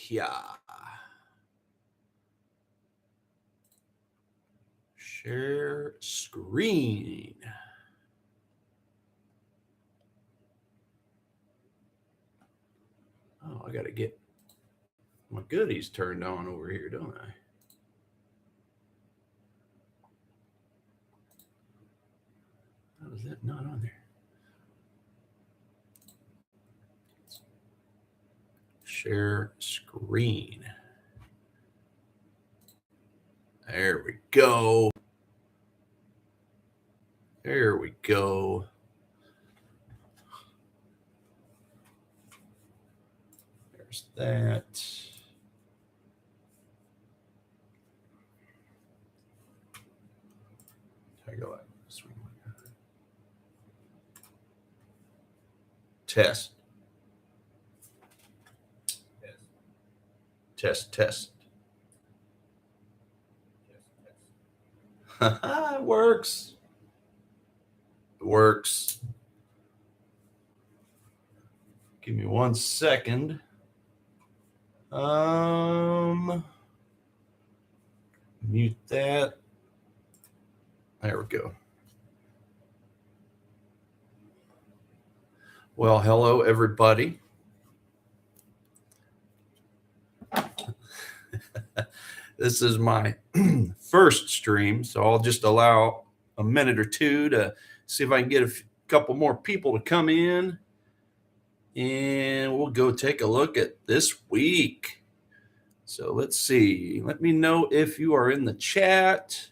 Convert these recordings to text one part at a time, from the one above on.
Yeah. Share screen. Oh, I got to get my goodies turned on over here, don't I? How is that not on there? Share screen. There we go. There we go. There's that. Take a look. Test. Test, test. It works. It works. Give me 1 second. Mute that. There we go. Well, hello, everybody. This is my first stream, so I'll just allow a minute or two to see if I can get a couple more people to come in, and we'll go take a look at this week. So let's see. Let me know if you are in the chat.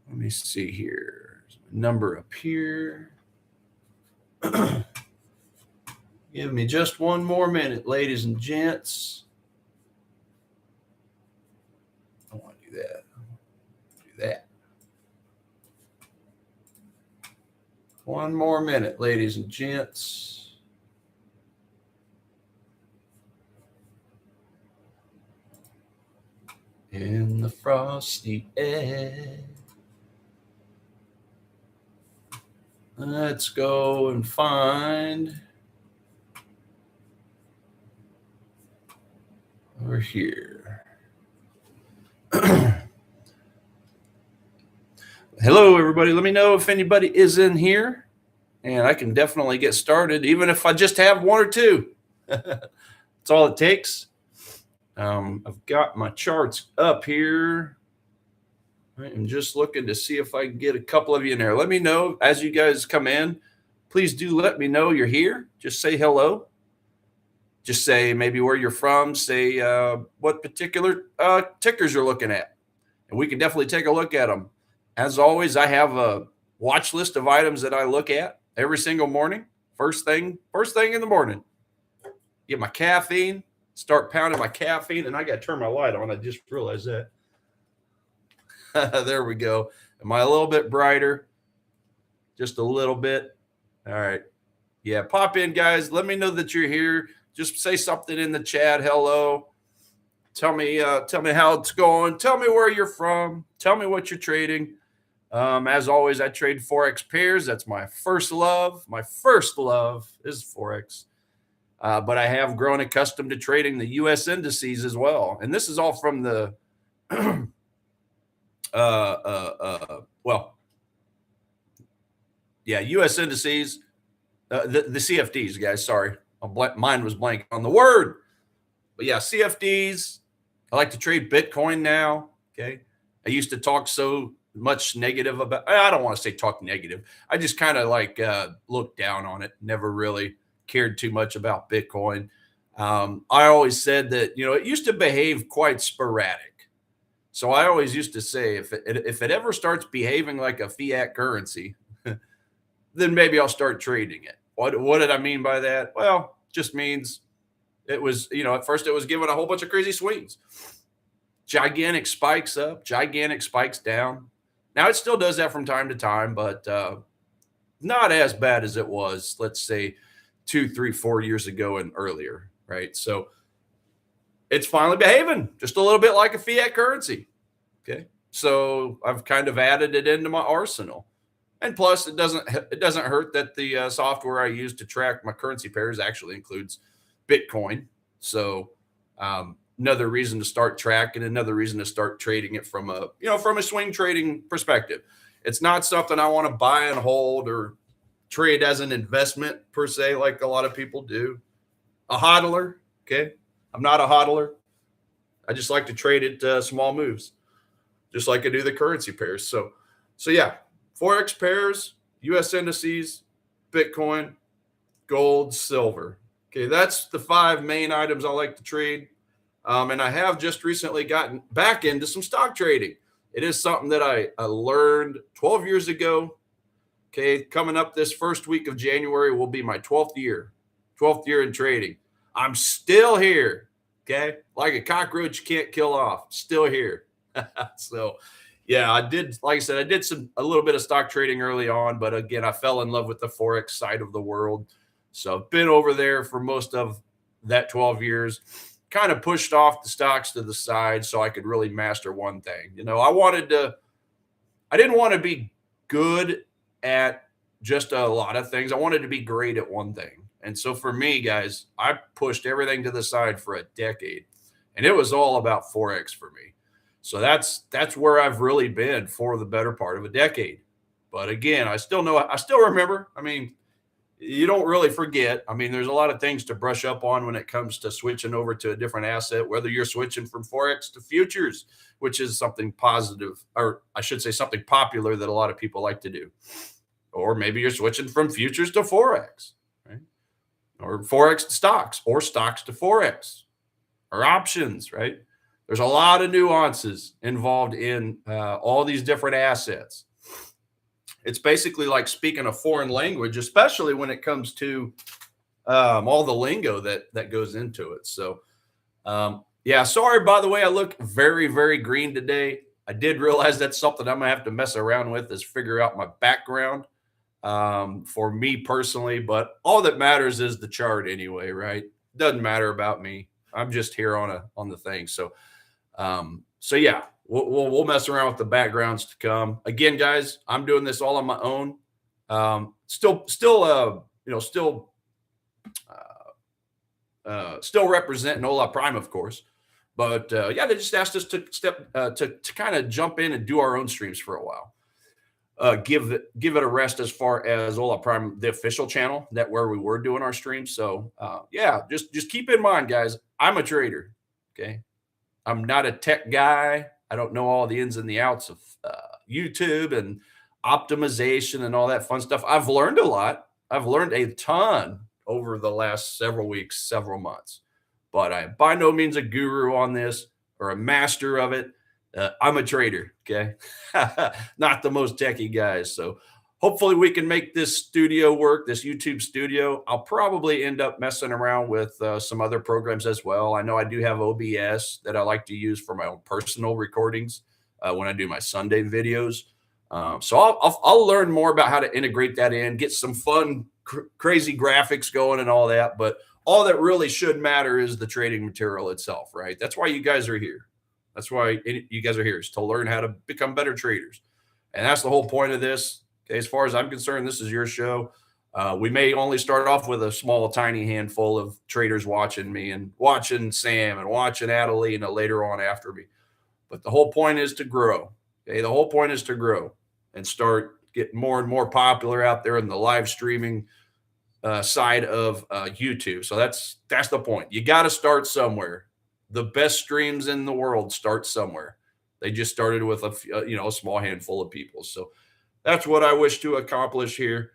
Let me see here. There's a number up here. Give me just one more minute, ladies and gents. I want to do that. Do that. One more minute, ladies and gents. In the frosty air. Let's go and find over here. Hello, everybody. Let me know if anybody is in here, and I can definitely get started, even if I just have one or two. That's all it takes. I've got my charts up here. I'm just looking to see if I can get a couple of you in there. Let me know as you guys come in. Please do let me know you're here. Just say hello. Just say maybe where you're from. Say what particular tickers you're looking at. And we can definitely take a look at them. As always, I have a watch list of items that I look at every single morning. First thing in the morning. Get my caffeine. Start pounding my caffeine. And I got to turn my light on. I just realized that. There we go. Am I a little bit brighter? Just a little bit. All right. Yeah, pop in, guys. Let me know that you're here. Just say something in the chat. Hello. Tell me how it's going. Tell me where you're from. Tell me what you're trading. As always, I trade Forex pairs. That's my first love. My first love is Forex. But I have grown accustomed to trading the U.S. indices as well. And this is all from the U.S. indices, the CFDs, guys. Sorry, mine was blank on the word. But yeah, CFDs. I like to trade Bitcoin now. Okay, I used to talk so much negative about. I don't want to say talk negative. I just kind of like looked down on it. Never really cared too much about Bitcoin. I always said that it used to behave quite sporadic. So I always used to say, if it ever starts behaving like a fiat currency, then maybe I'll start trading it. What did I mean by that? Well, just means it was, at first it was given a whole bunch of crazy swings. Gigantic spikes up, gigantic spikes down. Now it still does that from time to time, but not as bad as it was, let's say, 2, 3, 4 years ago and earlier, right? So it's finally behaving just a little bit like a fiat currency. Okay. So I've kind of added it into my arsenal. And plus it doesn't hurt that the software I use to track my currency pairs actually includes Bitcoin. So another reason to start tracking, another reason to start trading it from a, from a swing trading perspective. It's not something I want to buy and hold or trade as an investment per se, like a lot of people do. A hodler, okay? I'm not a hodler. I just like to trade at small moves, just like I do the currency pairs. So yeah, Forex pairs, U.S. indices, Bitcoin, gold, silver. Okay, that's the 5 main items I like to trade. And I have just recently gotten back into some stock trading. It is something that I learned 12 years ago. Okay, coming up this first week of January will be my 12th year in trading. I'm still here. Okay, like a cockroach you can't kill off. Still here. So, yeah, I did. Like I said, I did a little bit of stock trading early on, but again, I fell in love with the Forex side of the world. So I've been over there for most of that 12 years. Kind of pushed off the stocks to the side so I could really master one thing. I didn't want to be good at just a lot of things. I wanted to be great at one thing. And so for me, guys, I pushed everything to the side for a decade, and it was all about Forex for me. So that's where I've really been for the better part of a decade. But again, I still remember. I mean, you don't really forget. I mean, there's a lot of things to brush up on when it comes to switching over to a different asset, whether you're switching from Forex to futures, which is something positive, or I should say something popular that a lot of people like to do. Or maybe you're switching from futures to Forex, right? Or Forex to stocks, or stocks to Forex, or options, right? There's a lot of nuances involved in all these different assets. It's basically like speaking a foreign language, especially when it comes to all the lingo that goes into it. So, yeah, sorry, by the way, I look very, very green today. I did realize that's something I'm going to have to mess around with, is figure out my background for me personally. But all that matters is the chart anyway, right? Doesn't matter about me. I'm just here on the thing. So yeah, we'll mess around with the backgrounds to come. Again, guys, I'm doing this all on my own. Still representing Ola Prime, of course. But yeah, they just asked us to kind of jump in and do our own streams for a while. Give it a rest as far as Ola Prime, the official channel, that where we were doing our streams. So yeah, just keep in mind, guys, I'm a trader. Okay, I'm not a tech guy. I don't know all the ins and the outs of YouTube and optimization and all that fun stuff. I've learned a lot. I've learned a ton over the last several weeks, several months. But I am by no means a guru on this or a master of it. I'm a trader, okay? Not the most techie guys. So hopefully we can make this studio work, this YouTube studio. I'll probably end up messing around with some other programs as well. I know I do have OBS that I like to use for my own personal recordings when I do my Sunday videos. So I'll learn more about how to integrate that in, get some fun, crazy graphics going and all that. But all that really should matter is the trading material itself, right? That's why you guys are here. That's why you guys are here, is to learn how to become better traders. And that's the whole point of this. Okay, as far as I'm concerned, this is your show. We may only start off with a small, tiny handful of traders watching me and watching Sam and watching Adelina later on after me. But the whole point is to grow. Okay, the whole point is to grow and start getting more and more popular out there in the live streaming side of YouTube. So that's the point. You got to start somewhere. The best streams in the world start somewhere. They just started with a small handful of people. So that's what I wish to accomplish here.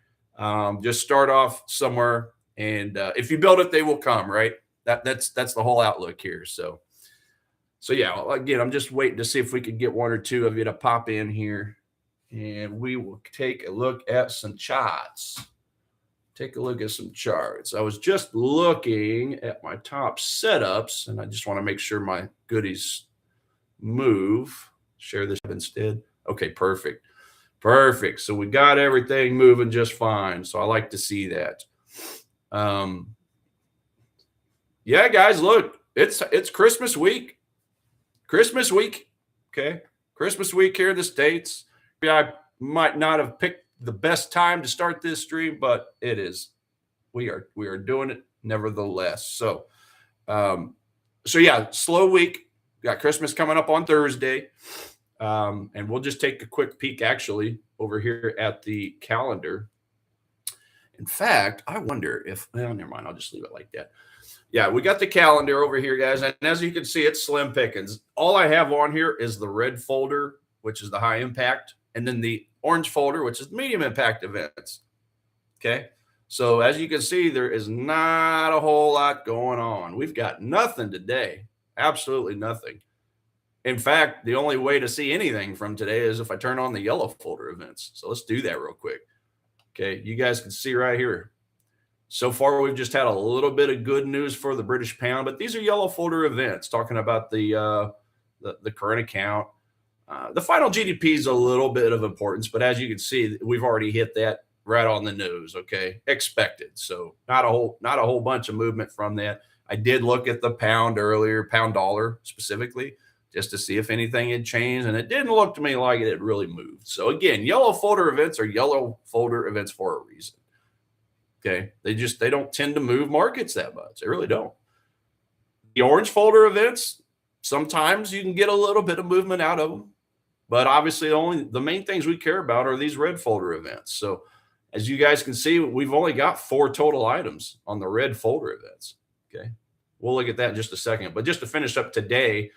Just start off somewhere, and if you build it, they will come. Right? That's the whole outlook here. So yeah. Again, I'm just waiting to see if we could get one or two of you to pop in here, and we will take a look at some charts. Take a look at some charts. I was just looking at my top setups, and I just want to make sure my goodies move. Share this instead. Okay, perfect. Perfect. So we got everything moving just fine. So I like to see that. Yeah, guys, look, it's Christmas week. Christmas week. Okay. Christmas week here in the States. I might not have picked the best time to start this stream, but it is. We are doing it nevertheless. So So yeah, slow week. Got Christmas coming up on Thursday. And we'll just take a quick peek actually over here at the calendar. In fact, I wonder if, well, never mind. I'll just leave it like that. Yeah, we got the calendar over here, guys. And as you can see, it's slim pickings. All I have on here is the red folder, which is the high impact, and then the orange folder, which is medium impact events. Okay. So as you can see, there is not a whole lot going on. We've got nothing today. Absolutely nothing. In fact, the only way to see anything from today is if I turn on the yellow folder events. So let's do that real quick. Okay. You guys can see right here. So far, we've just had a little bit of good news for the British pound, but these are yellow folder events talking about the current account. The final GDP is a little bit of importance, but as you can see, we've already hit that right on the nose. Okay, expected. So not a whole bunch of movement from that. I did look at the pound earlier, pound dollar specifically, just to see if anything had changed, and it didn't look to me like it had really moved. So again, yellow folder events are yellow folder events for a reason. Okay, they don't tend to move markets that much. They really don't. The orange folder events, sometimes you can get a little bit of movement out of them, but obviously the main things we care about are these red folder events. So as you guys can see, we've only got 4 total items on the red folder events. Okay, we'll look at that in just a second. But just to finish up today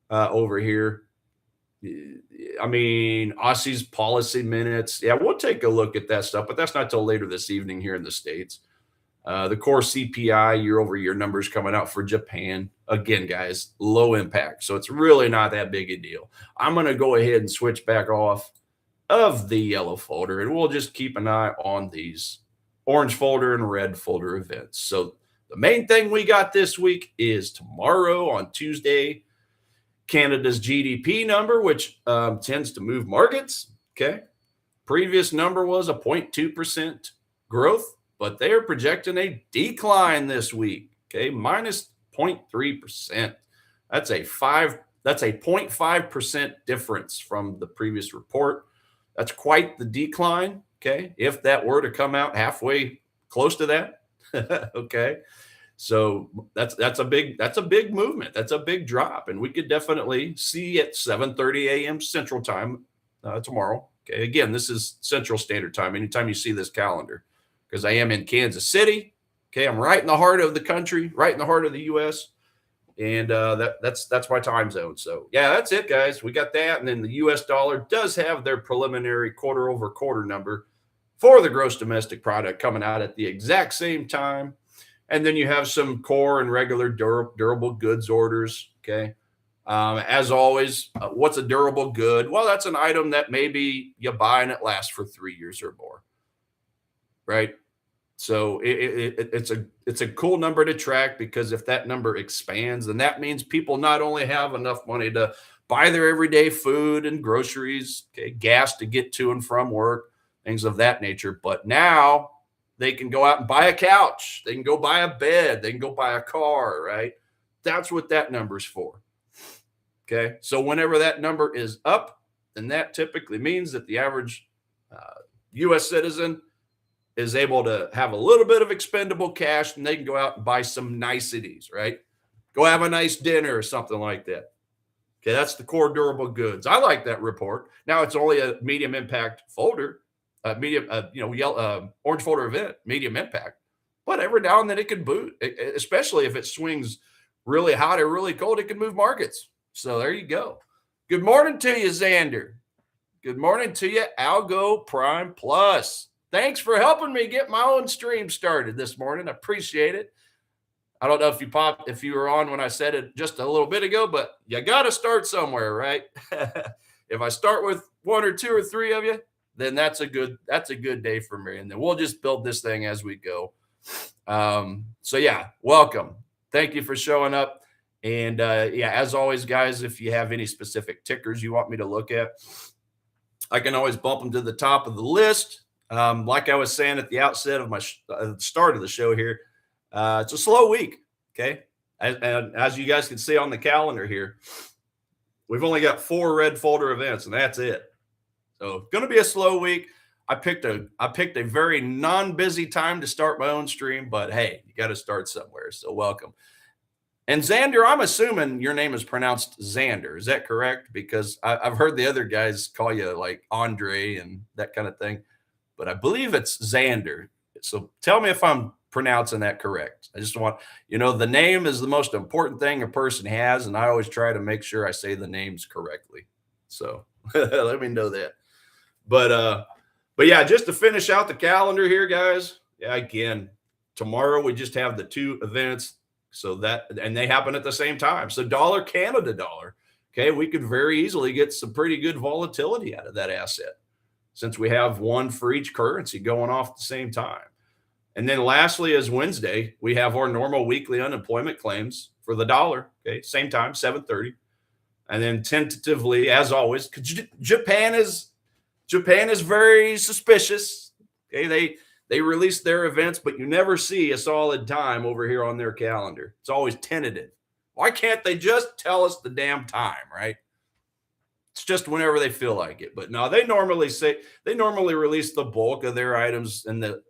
over here, I mean, Aussie's policy minutes. Yeah, we'll take a look at that stuff, but that's not till later this evening here in the States. The core CPI year-over-year numbers coming out for Japan. Again, guys, low impact. So it's really not that big a deal. I'm going to go ahead and switch back off of the yellow folder, and we'll just keep an eye on these orange folder and red folder events. So the main thing we got this week is tomorrow on Tuesday, Canada's GDP number, which tends to move markets. Okay. Previous number was a 0.2% growth, but they are projecting a decline this week. Okay. Minus 0.3%. That's a 0.5% difference from the previous report. That's quite the decline. Okay. If that were to come out halfway close to that. Okay. So that's a big movement. That's a big drop, and we could definitely see at 7:30 a.m. Central Time tomorrow. Okay, again, this is Central Standard Time. Anytime you see this calendar, because I am in Kansas City. Okay, I'm right in the heart of the country, right in the heart of the U.S., and that's my time zone. So yeah, that's it, guys. We got that, and then the U.S. dollar does have their preliminary quarter-over-quarter number for the gross domestic product coming out at the exact same time. And then you have some core and regular durable goods orders. Okay. As always, what's a durable good? Well, that's an item that maybe you buy and it lasts for 3 years or more. Right. So it's a cool number to track, because if that number expands, then that means people not only have enough money to buy their everyday food and groceries, okay, gas to get to and from work, things of that nature, but now they can go out and buy a couch. They can go buy a bed. They can go buy a car, right? That's what that number's for. Okay. So whenever that number is up, then that typically means that the average U.S. citizen is able to have a little bit of expendable cash, and they can go out and buy some niceties, right? Go have a nice dinner or something like that. Okay. That's the core durable goods. I like that report. Now it's only a medium impact folder. Medium, orange folder event, medium impact, but every now and then it can boot, especially if it swings really hot or really cold, it can move markets. So there you go. Good morning to you, Xander. Good morning to you, Algo Prime Plus. Thanks for helping me get my own stream started this morning. I appreciate it. I don't know if you were on when I said it just a little bit ago, but you got to start somewhere, right? If I start with 1 or 2 or 3 of you, then that's a good day for me. And then we'll just build this thing as we go. So yeah, welcome. Thank you for showing up. And as always, guys, if you have any specific tickers you want me to look at, I can always bump them to the top of the list. Like I was saying at the outset of my start of the show here, it's a slow week. Okay. And as you guys can see on the calendar here, we've only got 4 red folder events, and that's it. So going to be a slow week. I picked a very non-busy time to start my own stream, but hey, you got to start somewhere. So welcome. And Xander, I'm assuming your name is pronounced Xander. Is that correct? Because I've heard the other guys call you like Andre and that kind of thing, but I believe it's Xander. So tell me if I'm pronouncing that correct. I just want, the name is the most important thing a person has, and I always try to make sure I say the names correctly. So let me know that. But yeah, just to finish out the calendar here, guys. Yeah, again, tomorrow we just have the two events. And they happen at the same time. So dollar, Canada dollar. Okay, we could very easily get some pretty good volatility out of that asset since we have one for each currency going off at the same time. And then lastly, as Wednesday, we have our normal weekly unemployment claims for the dollar. Okay, same time, 7:30. And then tentatively, as always, Japan is very suspicious. Okay, they release their events, but you never see a solid time over here on their calendar. It's always tentative. Why can't they just tell us the damn time, right? It's just whenever they feel like it. But no, they normally release the bulk of their items in the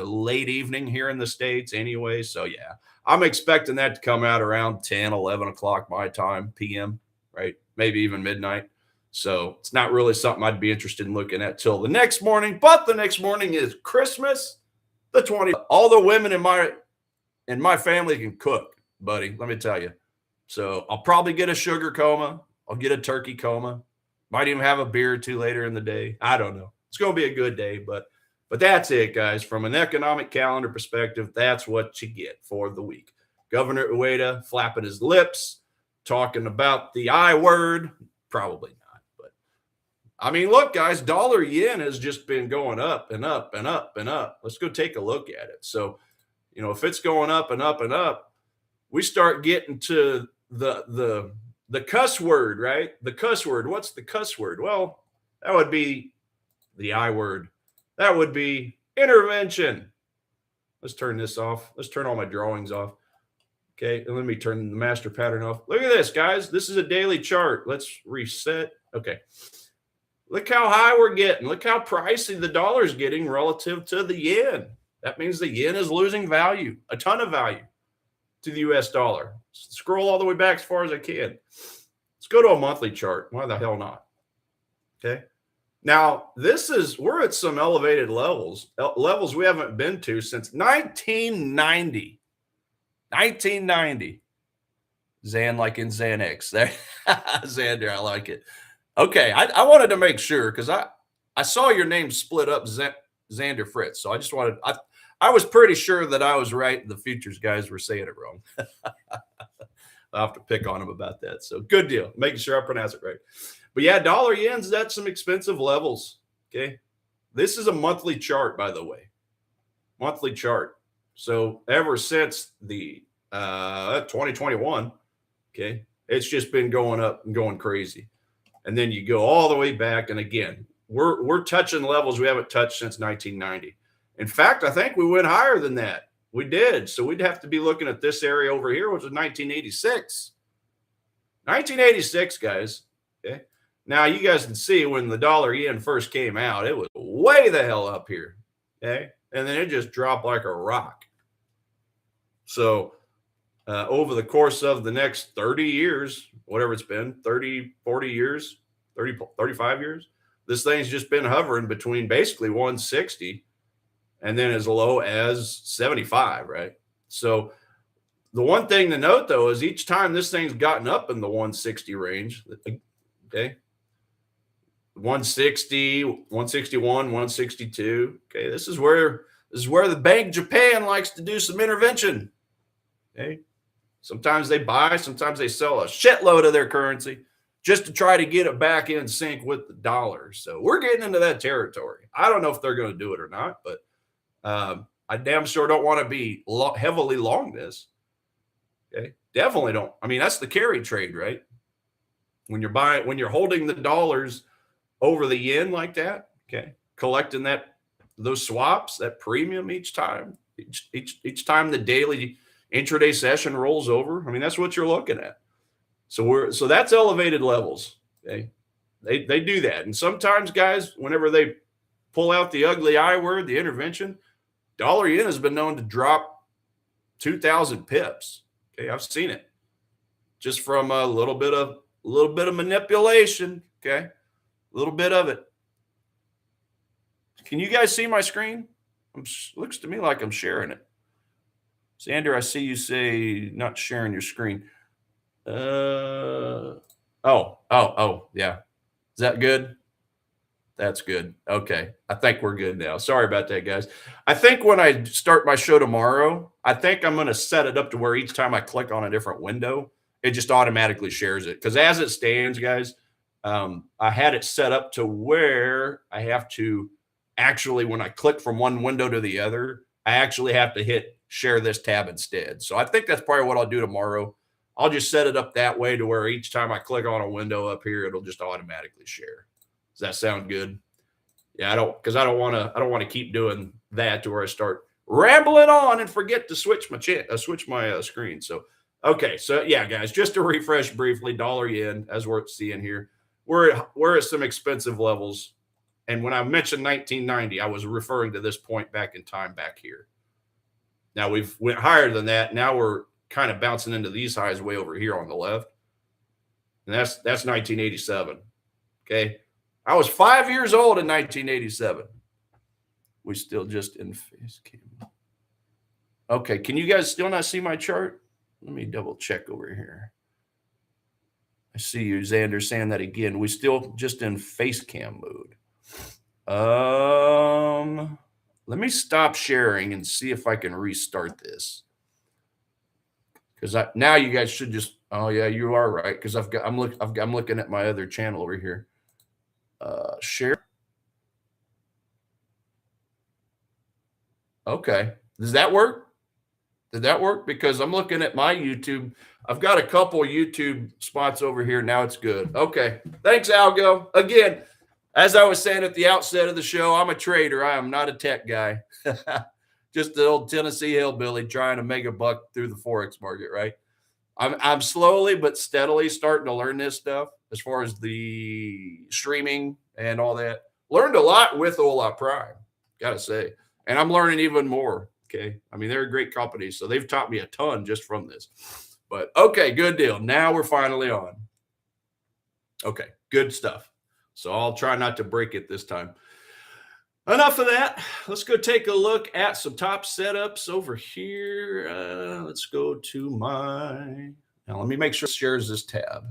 late evening here in the States anyway. So yeah, I'm expecting that to come out around 10, 11 o'clock my time, PM, right? Maybe even midnight. So it's not really something I'd be interested in looking at till the next morning. But the next morning is Christmas, the 20th. All the women in my family can cook, buddy. Let me tell you. So I'll probably get a sugar coma. I'll get a turkey coma. Might even have a beer or two later in the day. I don't know. It's going to be a good day, but that's it, guys. From an economic calendar perspective, that's what you get for the week. Governor Ueda flapping his lips, talking about the I word. Probably not. I mean, look, guys, dollar yen has just been going up and up and up and up. Let's go take a look at it. So, if it's going up and up and up, we start getting to the cuss word, right? The cuss word. What's the cuss word? Well, that would be the I word. That would be intervention. Let's turn this off. Let's turn all my drawings off. Okay, and let me turn the master pattern off. Look at this, guys. This is a daily chart. Let's reset. Okay. Look how high we're getting. Look how pricey the dollar is getting relative to the yen. That means the yen is losing value, a ton of value to the US dollar. Scroll all the way back as far as I can. Let's go to a monthly chart. Why the hell not? Okay. Now, we're at some elevated levels we haven't been to since 1990. 1990. Xan like in Xanax. Xander, I like it. Okay, I wanted to make sure because I saw your name split up, Xander Fritz. So I just wanted I was pretty sure that I was right. The futures guys were saying it wrong. I'll have to pick on them about that. So good deal, making sure I pronounce it right. But yeah, dollar yen's at some expensive levels. Okay, this is a monthly chart, by the way, monthly chart. So ever since the 2021, okay, it's just been going up and going crazy. And then you go all the way back. And again, we're touching levels we haven't touched since 1990. In fact, I think we went higher than that. We did. So we'd have to be looking at this area over here, which was 1986. 1986, guys. Okay. Now you guys can see when the dollar yen first came out, it was way the hell up here. Okay. And then it just dropped like a rock. So over the course of the next 30 years, whatever it's been, 30, 40 years, 30, 35 years, this thing's just been hovering between basically 160 and then as low as 75, right? So the one thing to note, though, is each time this thing's gotten up in the 160 range, okay, 160, 161, 162, okay, this is where the Bank Japan likes to do some intervention, okay? Sometimes they buy, sometimes they sell a shitload of their currency just to try to get it back in sync with the dollar. So we're getting into that territory. I don't know if they're going to do it or not, but I damn sure don't want to be heavily long this. Okay, definitely don't. I mean, that's the carry trade, right? When you're holding the dollars over the yen like that, okay, collecting those swaps, that premium each time the daily intraday session rolls over. I mean, that's what you're looking at. So that's elevated levels. Okay, they do that, and sometimes, guys, whenever they pull out the ugly I word, the intervention, dollar yen has been known to drop 2,000 pips. Okay, I've seen it. just from a little bit of manipulation. Okay, a little bit of it. Can you guys see my screen? Looks to me like I'm sharing it. Xander, I see you say not sharing your screen. Oh, yeah. Is that good? That's good. Okay. I think we're good now. Sorry about that, guys. I think when I start my show tomorrow, I think I'm going to set it up to where each time I click on a different window, it just automatically shares it. Because as it stands, guys, I had it set up to where I have to actually, when I click from one window to the other, I actually have to hit share this tab instead. So I think that's probably what I'll do tomorrow. I'll just set it up that way to where each time I click on a window up here, it'll just automatically share. Does that sound good? Yeah, I don't want to keep doing that to where I start rambling on and forget to switch my screen. So, okay. So yeah, guys, just to refresh briefly, dollar yen, as we're seeing here, we're at some expensive levels. And when I mentioned 1990, I was referring to this point back in time back here. Now we've went higher than that. Now we're kind of bouncing into these highs way over here on the left. And that's 1987. Okay. I was 5 years old in 1987. We still just in face cam. Okay. Can you guys still not see my chart? Let me double check over here. I see you, Xander, saying that again. We still just in face cam mode. Let me stop sharing and see if I can restart this. Because now you guys should just. Oh yeah, you are right. Because I'm looking at my other channel over here. Share. Okay. Does that work? Did that work? Because I'm looking at my YouTube. I've got a couple YouTube spots over here. Now it's good. Okay. Thanks, Algo. Again, as I was saying at the outset of the show, I'm a trader. I am not a tech guy. Just the old Tennessee hillbilly trying to make a buck through the Forex market, right? I'm slowly but steadily starting to learn this stuff as far as the streaming and all that. Learned a lot with Ola Prime, gotta say. And I'm learning even more. Okay. I mean, they're a great company, so they've taught me a ton just from this. But okay, good deal. Now we're finally on. Okay, good stuff. So I'll try not to break it this time. Enough of that. Let's go take a look at some top setups over here. Let's go to now let me make sure it shares this tab.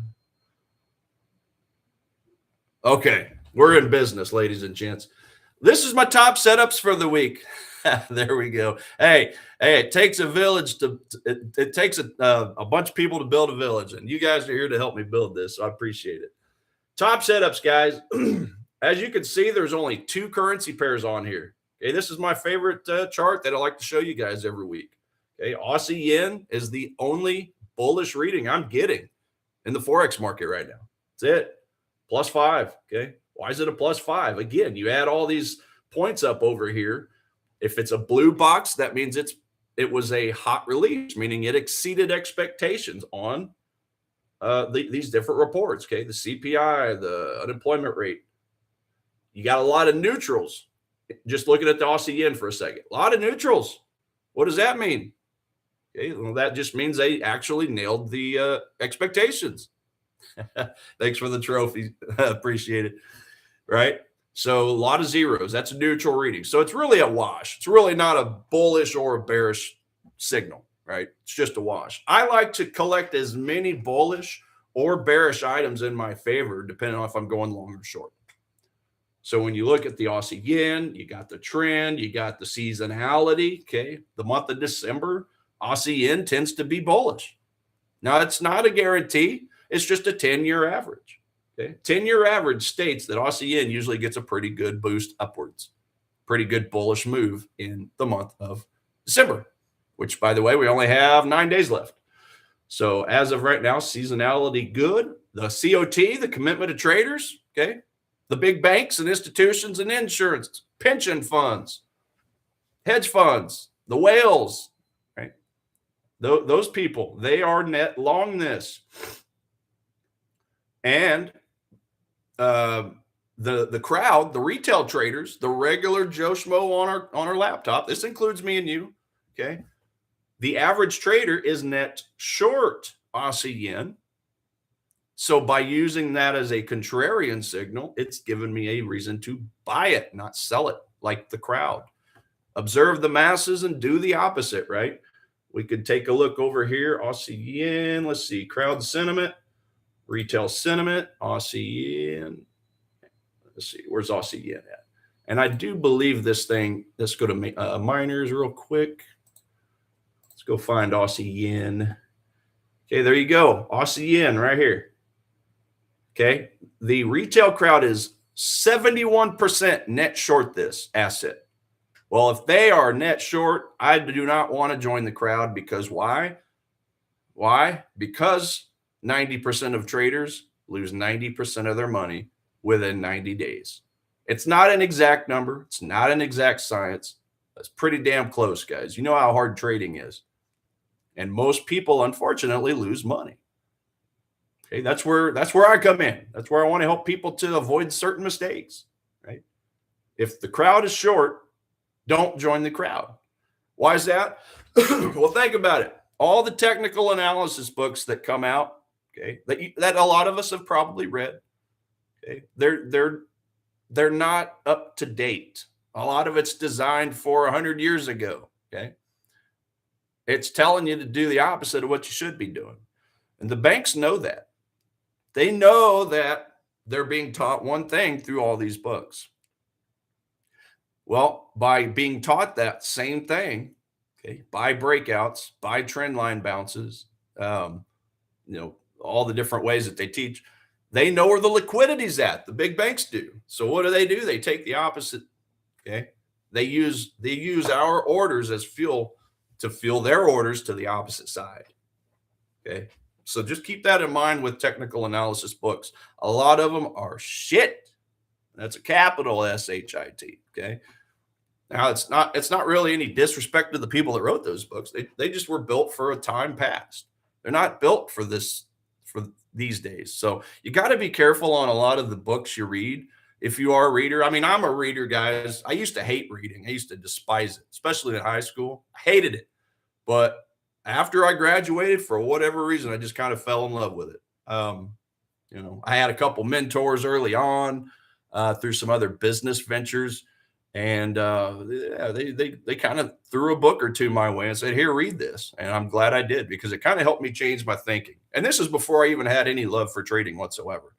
Okay, we're in business, ladies and gents. This is my top setups for the week. There we go. Hey, it takes a village it takes a bunch of people to build a village, and you guys are here to help me build this, so I appreciate it. Top setups, guys. As you can see, there's only two currency pairs on here. Okay, this is my favorite chart that I like to show you guys every week. Okay, Aussie yen is the only bullish reading I'm getting in the Forex market right now. That's it. +5. Okay, why is it a +5? Again, you add all these points up over here. If it's a blue box, that means it was a hot release, meaning it exceeded expectations on these different reports. Okay, the CPI, the unemployment rate. You got a lot of neutrals. Just looking at the Aussie yen for a second. A lot of neutrals. What does that mean? Okay, well, that just means they actually nailed the expectations. Thanks for the trophy. Appreciate it. Right? So a lot of zeros. That's a neutral reading. So it's really a wash. It's really not a bullish or a bearish signal, right? It's just a wash. I like to collect as many bullish or bearish items in my favor, depending on if I'm going long or short. So when you look at the Aussie yen, you got the trend, you got the seasonality. Okay. The month of December, Aussie yen tends to be bullish. Now, it's not a guarantee. It's just a 10-year average. Okay. 10-year average states that Aussie yen usually gets a pretty good boost upwards, pretty good bullish move in the month of December, which, by the way, we only have 9 days left. So as of right now, seasonality good. The COT, the commitment of traders, okay. The big banks and institutions and insurance, pension funds, hedge funds, the whales, right? Those people, they are net long this. And the crowd, the retail traders, the regular Joe Schmo on our laptop, this includes me and you, okay? The average trader is net short Aussie yen, So by using that as a contrarian signal, it's given me a reason to buy it, not sell it like the crowd. Observe the masses and do the opposite, right? We could take a look over here, Aussie yen. Let's see, crowd sentiment, retail sentiment, Aussie yen. Let's see, where's Aussie yen at? And I do believe this thing, let's go to miners real quick. Let's go find Aussie yen. Okay, there you go. Aussie yen right here. Okay, the retail crowd is 71% net short this asset. Well, if they are net short, I do not want to join the crowd because why? Why? Because 90% of traders lose 90% of their money within 90 days. It's not an exact number. It's not an exact science. It's pretty damn close, guys. You know how hard trading is. And most people, unfortunately, lose money. Okay, that's where I come in. That's where I want to help people to avoid certain mistakes, right? If the crowd is short, don't join the crowd. Why is that? Well, think about it. All the technical analysis books that come out, okay, that a lot of us have probably read, okay, they're not up to date. A lot of it's designed for 100 years ago, okay? It's telling you to do the opposite of what you should be doing. And the banks know that. They know that they're being taught one thing through all these books. Well, by being taught that same thing, okay, buy breakouts, buy trend line bounces, all the different ways that they teach, they know where the liquidity's at. The big banks do. So what do? They take the opposite. Okay, they use our orders as fuel to fuel their orders to the opposite side. Okay. So just keep that in mind with technical analysis books. A lot of them are shit. That's a capital S-H-I-T. Okay. Now it's not really any disrespect to the people that wrote those books. They just were built for a time past. They're not built for these days. So you got to be careful on a lot of the books you read. If you are a reader, I mean, I'm a reader, guys. I used to hate reading. I used to despise it, especially in high school. I hated it. But after I graduated, for whatever reason, I just kind of fell in love with it. I had a couple mentors early on through some other business ventures, and they kind of threw a book or two my way and said, "Here, read this." And I'm glad I did because it kind of helped me change my thinking. And this is before I even had any love for trading whatsoever.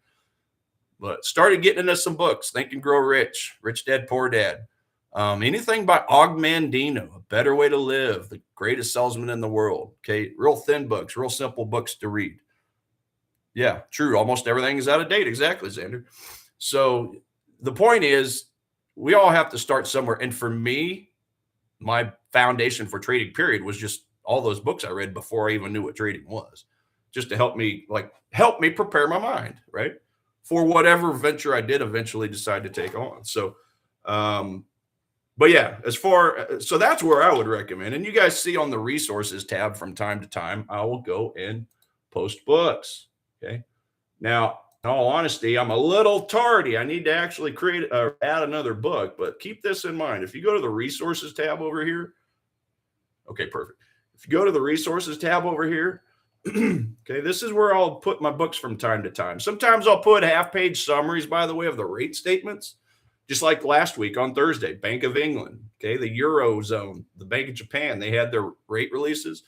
But started getting into some books, Think and Grow Rich, Rich Dad, Poor Dad. Anything by Og Mandino, A Better Way to Live, the greatest salesman in the world. Okay, real thin books, real simple books to read. Yeah, true. Almost everything is out of date. Exactly, Xander. So the point is, we all have to start somewhere. And for me, my foundation for trading, period, was just all those books I read before I even knew what trading was, just to help me prepare my mind, right, for whatever venture I did eventually decide to take on. So, but yeah, so that's where I would recommend. And you guys see on the resources tab from time to time, I will go and post books. Okay. Now, in all honesty, I'm a little tardy. I need to actually add another book, but keep this in mind. If you go to the resources tab over here, okay, perfect. If you go to the resources tab over here, okay, this is where I'll put my books from time to time. Sometimes I'll put half-page summaries, by the way, of the rate statements. Just like last week on Thursday, Bank of England, okay, the Eurozone, the Bank of Japan, they had their rate releases.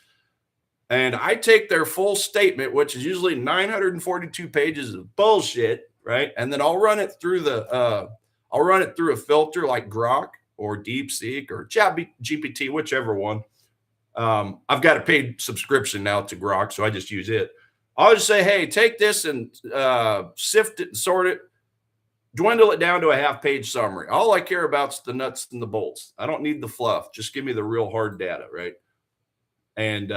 And I take their full statement, which is usually 942 pages of bullshit, right? And then I'll run it through a filter like Grok or DeepSeek or ChatGPT, whichever one. I've got a paid subscription now to Grok, so I just use it. I'll just say, hey, take this and sift it and sort it. Dwindle it down to a half-page summary. All I care about is the nuts and the bolts. I don't need the fluff. Just give me the real hard data, right? And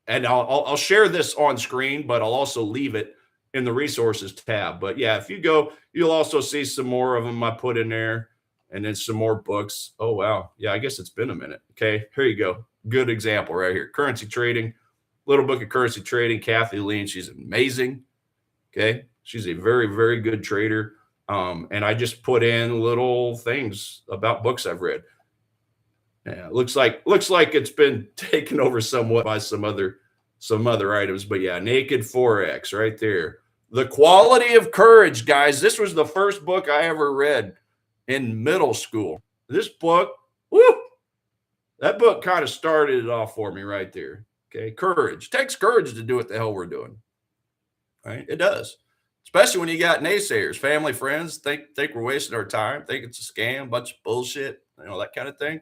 I'll share this on screen, but I'll also leave it in the resources tab. But yeah, if you go, you'll also see some more of them I put in there, and then some more books. Oh, wow. Yeah, I guess it's been a minute. Okay, here you go. Good example right here. Currency trading, little book of currency trading. Kathy Lean, she's amazing. Okay. She's a very, very good trader. And I just put in little things about books I've read. Yeah, looks like it's been taken over somewhat by some other some other items, but yeah, Naked Forex right there. The Quality of Courage, guys. This was the first book I ever read in middle school. This book, whoo, that book kind of started it off for me right there. Okay, courage. It takes courage to do what the hell we're doing. Right? It does. Especially when you got naysayers, family, friends, think we're wasting our time, think it's a scam, bunch of bullshit, that kind of thing.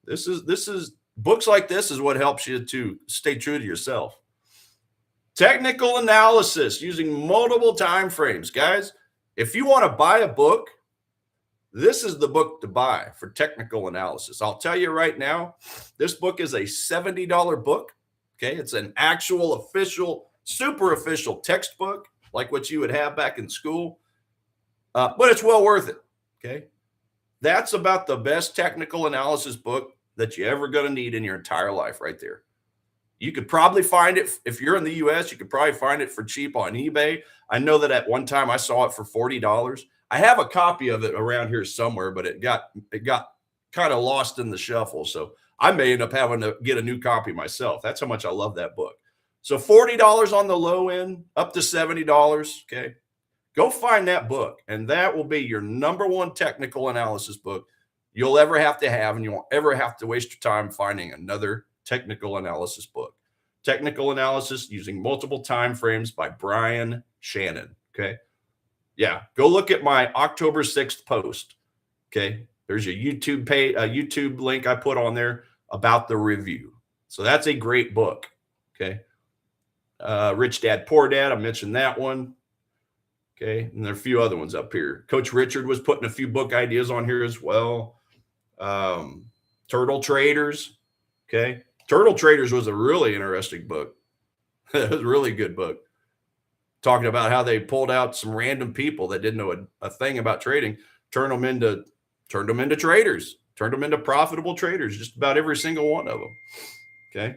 This is books like this is what helps you to stay true to yourself. Technical analysis using multiple time frames. Guys, if you want to buy a book, this is the book to buy for technical analysis. I'll tell you right now, this book is a $70 book. Okay, it's an actual official, super official textbook like what you would have back in school, but it's well worth it. Okay, that's about the best technical analysis book that you're ever going to need in your entire life right there. You could probably find it, if you're in the US, you could probably find it for cheap on eBay. I know that at one time I saw it for $40. I have a copy of it around here somewhere, but it got kind of lost in the shuffle. So I may end up having to get a new copy myself. That's how much I love that book. So $40 on the low end, up to $70. Okay. Go find that book, and that will be your number one technical analysis book you'll ever have, and you won't ever have to waste your time finding another technical analysis book. Technical Analysis Using Multiple Time Frames by Brian Shannon. Okay. Yeah. Go look at my October 6th post. Okay. There's a YouTube link I put on there about the review. So that's a great book. Okay. Rich Dad, Poor Dad. I mentioned that one. Okay. And there are a few other ones up here. Coach Richard was putting a few book ideas on here as well. Turtle Traders. Okay. Turtle Traders was a really interesting book. It was a really good book. Talking about how they pulled out some random people that didn't know a thing about trading, turned them into traders, turned them into profitable traders, just about every single one of them. Okay.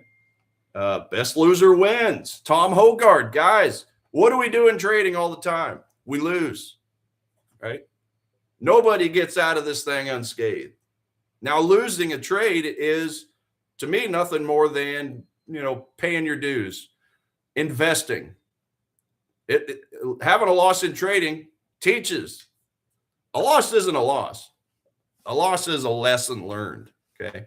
Best Loser Wins. Tom Hogard. Guys, what do we do in trading all the time? We lose, right? Nobody gets out of this thing unscathed. Now, losing a trade is, to me, nothing more than, paying your dues, investing. Having a loss in trading teaches. A loss isn't a loss. A loss is a lesson learned. Okay.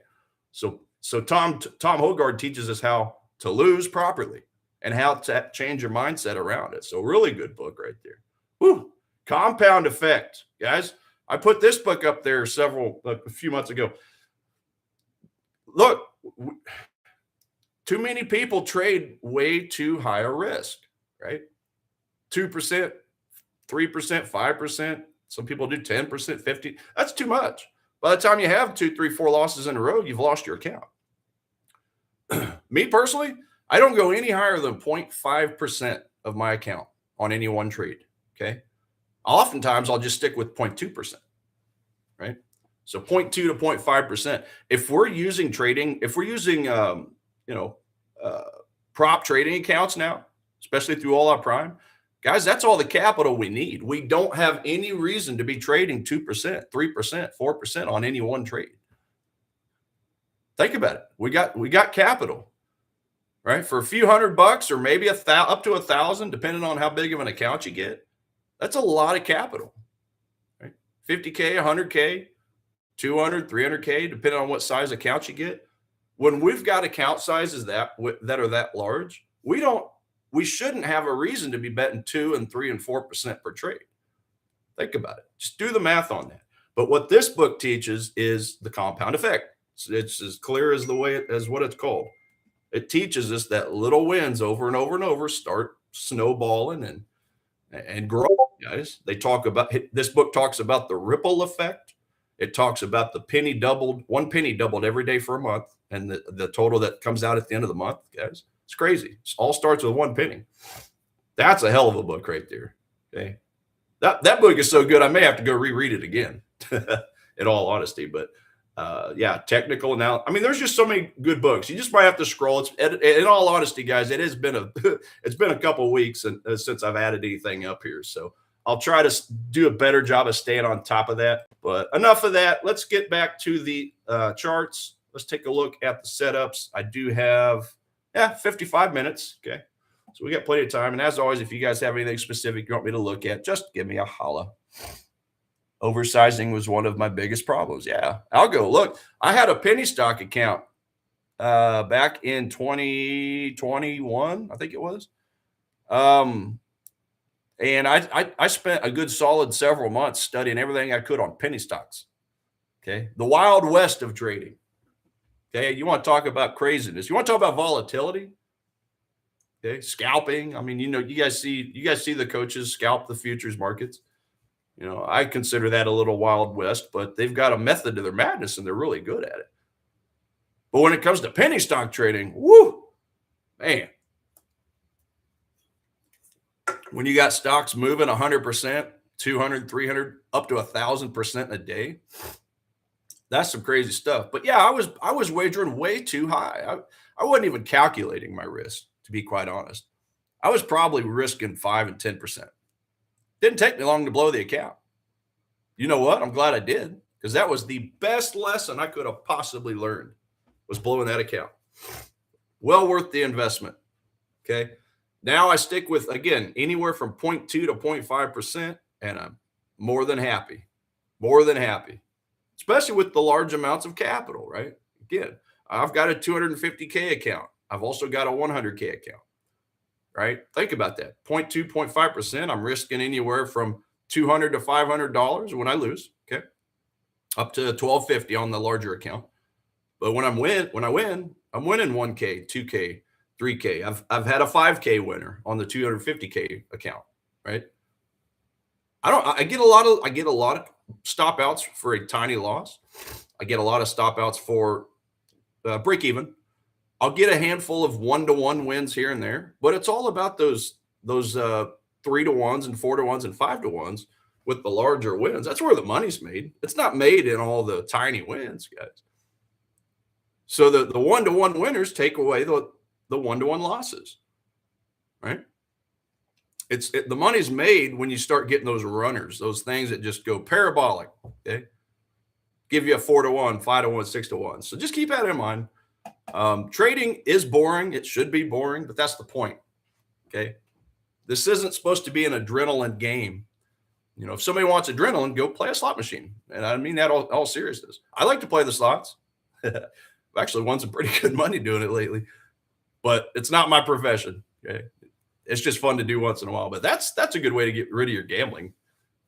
So Tom Hogard teaches us how to lose properly and how to change your mindset around it. So really good book right there. Woo. Compound Effect. Guys, I put this book up there a few months ago. Look, too many people trade way too high a risk, right? 2%, 3%, 5%. Some people do 10%, 50%. That's too much. By the time you have 2, 3, 4 losses in a row, you've lost your account. Me personally, I don't go any higher than 0.5% of my account on any one trade. Okay. Oftentimes I'll just stick with 0.2%. Right. So 0.2 to 0.5%. If we're using prop trading accounts now, especially through All Out Prime, guys, that's all the capital we need. We don't have any reason to be trading 2%, 3%, 4% on any one trade. Think about it. We got capital, right? For a few $100 or maybe up to 1,000, depending on how big of an account you get. That's a lot of capital, right? 50K, 100K, 200, 300K, depending on what size account you get. When we've got account sizes that are that large, we shouldn't have a reason to be betting 2 and 3 and 4% per trade. Think about it. Just do the math on that. But what this book teaches is the compound effect. It's as clear as what it's called. It teaches us that little wins over and over and over start snowballing and growing, guys. This book talks about the ripple effect. It talks about one penny doubled every day for a month, and the total that comes out at the end of the month, guys. It's crazy. It all starts with 1 penny. That's a hell of a book right there. Okay. That book is so good, I may have to go reread it again, in all honesty. But technical analysis. I mean, there's just so many good books. You just might have to scroll. In all honesty, guys, it's been a couple of weeks since I've added anything up here. So I'll try to do a better job of staying on top of that. But enough of that. Let's get back to the charts. Let's take a look at the setups. I do have Yeah, 55 minutes. Okay. So we got plenty of time. And as always, if you guys have anything specific you want me to look at, just give me a holla. Oversizing was one of my biggest problems. Yeah. I'll go look. I had a penny stock account back in 2021, I think it was. Um, and I spent a good solid several months studying everything I could on penny stocks. Okay. The wild west of trading. Okay. You want to talk about craziness. You want to talk about volatility? Okay. Scalping. I mean, you guys see the coaches scalp the futures markets. I consider that a little wild west, but they've got a method to their madness and they're really good at it. But when it comes to penny stock trading, whoo, man, when you got stocks moving 100%, 200, 300, up to 1,000% a day, that's some crazy stuff. But yeah, I was wagering way too high. I wasn't even calculating my risk, to be quite honest. I was probably risking 5 and 10%. Didn't take me long to blow the account. You know what? I'm glad I did, because that was the best lesson I could have possibly learned, was blowing that account. Well worth the investment. Okay. Now I stick with, again, anywhere from 0.2 to 0.5%, and I'm more than happy. More than happy. Especially with the large amounts of capital, right? Again, I've got a 250K account. I've also got a 100K account, right? Think about that. 0.2, 0.5%. I'm risking anywhere from $200 to $500 when I lose, okay? Up to $1,250 on the larger account. But when I win, I'm winning 1K, 2K, 3K. I've had a 5K winner on the 250K account, right? I get a lot of stop outs for a tiny loss. I get a lot of stop outs for break even. I'll get a handful of 1-to-1 wins here and there, but it's all about those 3-to-1s and 4-to-1s and 5-to-1s with the larger wins. That's where the money's made. It's not made in all the tiny wins, guys. So the 1-to-1 winners take away the 1-to-1 losses, right? The money's made when you start getting those runners, those things that just go parabolic. Okay, give you a 4-to-1, 5-to-1, 6-to-1. So just keep that in mind. Trading is boring. It should be boring, but that's the point. Okay, this isn't supposed to be an adrenaline game. If somebody wants adrenaline, go play a slot machine. And I mean that all seriousness. I like to play the slots. I've actually won some pretty good money doing it lately, but it's not my profession. Okay. It's just fun to do once in a while, but that's a good way to get rid of your gambling,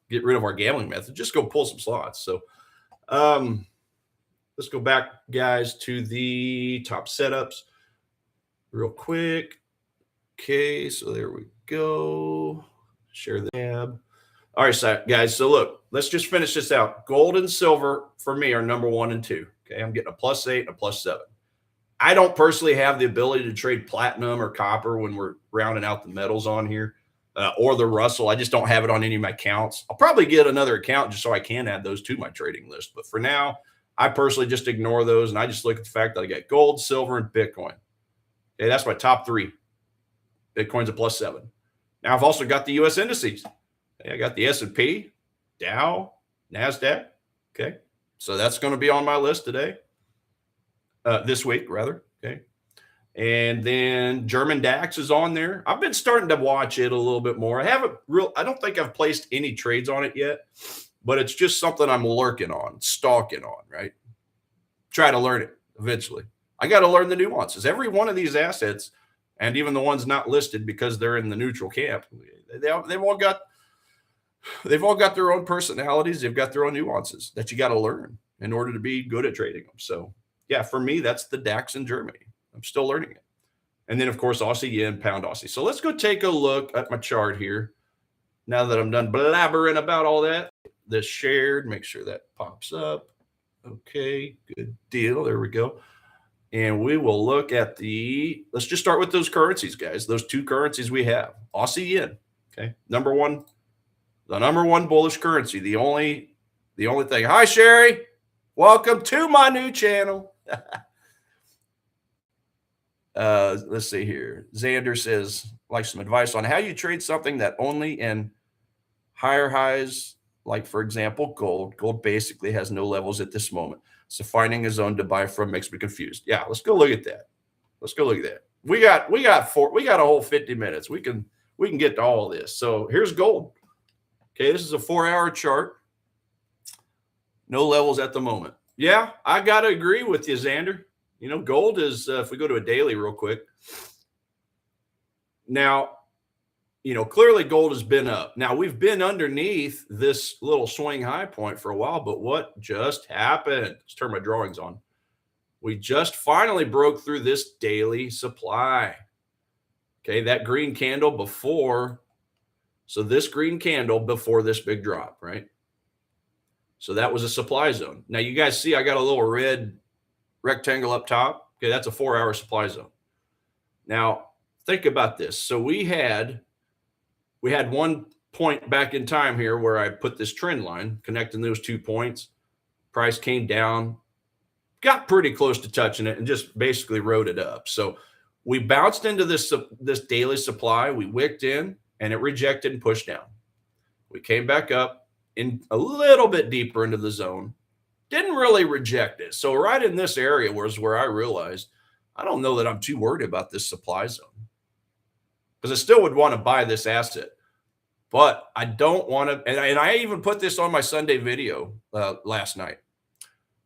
get rid of our gambling method. Just go pull some slots. So let's go back, guys, to the top setups real quick. Okay, so there we go. Share the tab. All right, so guys, so look, let's just finish this out. Gold and silver for me are number 1 and 2. Okay, I'm getting a +8 and a +7. I don't personally have the ability to trade platinum or copper when we're rounding out the metals on here, or the Russell. I just don't have it on any of my accounts. I'll probably get another account just so I can add those to my trading list. But for now, I personally just ignore those, and I just look at the fact that I got gold, silver, and Bitcoin. Okay, that's my top 3. Bitcoin's a +7. Now I've also got the U.S. indices. Okay, I got the S&P, Dow, NASDAQ. Okay, so that's going to be on my list today. This week, rather. Okay. And then German DAX is on there. I've been starting to watch it a little bit more. I don't think I've placed any trades on it yet, but it's just something I'm lurking on, stalking on, right? Try to learn it eventually. I got to learn the nuances. Every one of these assets, and even the ones not listed because they're in the neutral camp, they've all got their own personalities. They've got their own nuances that you got to learn in order to be good at trading them. So yeah, for me, that's the DAX in Germany. I'm still learning it. And then, of course, Aussie yen, pound Aussie. So let's go take a look at my chart here. Now that I'm done blabbering about all that, this shared, make sure that pops up. Okay, good deal. There we go. And we will look at let's just start with those currencies, guys. Those 2 currencies we have. Aussie yen, okay, the number one bullish currency. The only thing. Hi, Sherry. Welcome to my new channel. Let's see here. Xander says, like some advice on how you trade something that only in higher highs, like for example, gold. Gold basically has no levels at this moment. So finding a zone to buy from makes me confused. Yeah, let's go look at that. we got a whole 50 minutes. We can get to all of this. So here's gold. Okay, this is a 4-hour chart. No levels at the moment. Yeah, I got to agree with you, Xander. You know, gold is, if we go to a daily real quick. Now, you know, clearly gold has been up. Now, we've been underneath this little swing high point for a while, but what just happened? Let's turn my drawings on. We just finally broke through this daily supply. Okay, that green candle before. So this green candle before this big drop, right? So that was a supply zone. Now you guys see I got a little red rectangle up top. Okay, that's a 4-hour supply zone. Now think about this. So we had one point back in time here where I put this trend line connecting those 2 points. Price came down, got pretty close to touching it, and just basically rode it up. So we bounced into this daily supply. We wicked in, and it rejected and pushed down. We came back up in a little bit deeper into the zone. Didn't really reject it. So right in this area was where I realized I don't know that I'm too worried about this supply zone, because I still would want to buy this asset. But I don't want to, and I even put this on my Sunday video last night.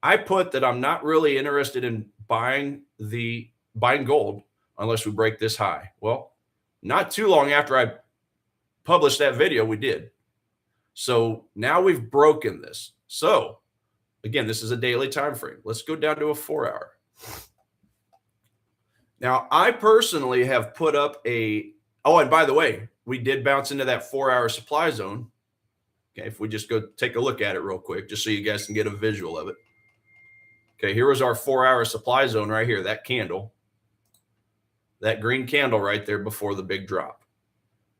I put that I'm not really interested in buying gold unless we break this high. Well, not too long after I published that video, we did. So now we've broken this. So again, this is a daily time frame. Let's go down to a 4-hour. Now, I personally have put up and by the way, we did bounce into that 4-hour supply zone. Okay, if we just go take a look at it real quick, just so you guys can get a visual of it. Okay, here was our 4-hour supply zone right here, that candle. That green candle right there before the big drop.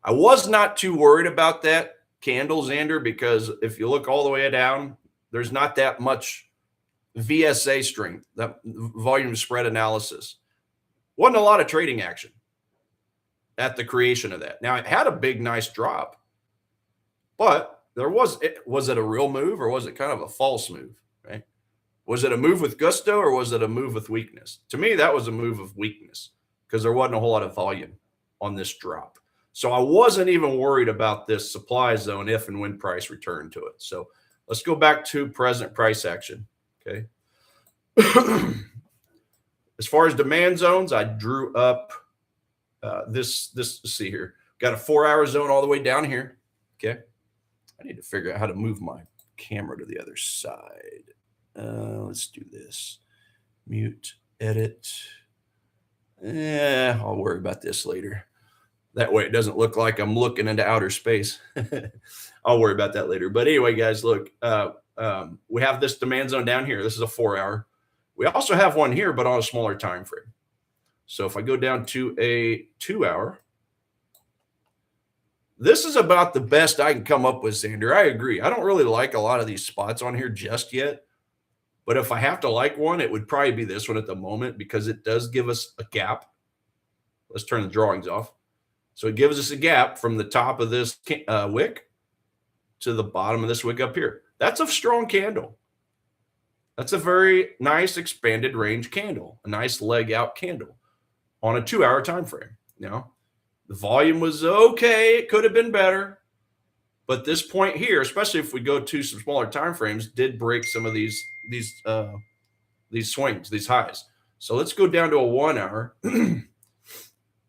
I was not too worried about that candle, Xander, because if you look all the way down, there's not that much VSA strength, that volume spread analysis. Wasn't a lot of trading action at the creation of that. Now, it had a big, nice drop, but was it a real move, or was it kind of a false move, right? Was it a move with gusto, or was it a move with weakness? To me, that was a move of weakness, because there wasn't a whole lot of volume on this drop. So I wasn't even worried about this supply zone if and when price returned to it. So let's go back to present price action, okay? As far as demand zones, I drew up this, let's see here. Got a 4-hour zone all the way down here, okay? I need to figure out how to move my camera to the other side. Let's do this. Mute, edit. I'll worry about this later. That way it doesn't look like I'm looking into outer space. I'll worry about that later. But anyway, guys, look, we have this demand zone down here. This is a 4-hour. We also have one here, but on a smaller time frame. So if I go down to a 2-hour, this is about the best I can come up with, Xander. I agree. I don't really like a lot of these spots on here just yet. But if I have to like one, it would probably be this one at the moment, because it does give us a gap. Let's turn the drawings off. So it gives us a gap from the top of this wick to the bottom of this wick up here. That's a strong candle. That's a very nice expanded range candle, a nice leg out candle on a 2-hour time frame. Now, the volume was okay. It could have been better. But this point here, especially if we go to some smaller time frames, did break some of these swings, these highs. So let's go down to a 1-hour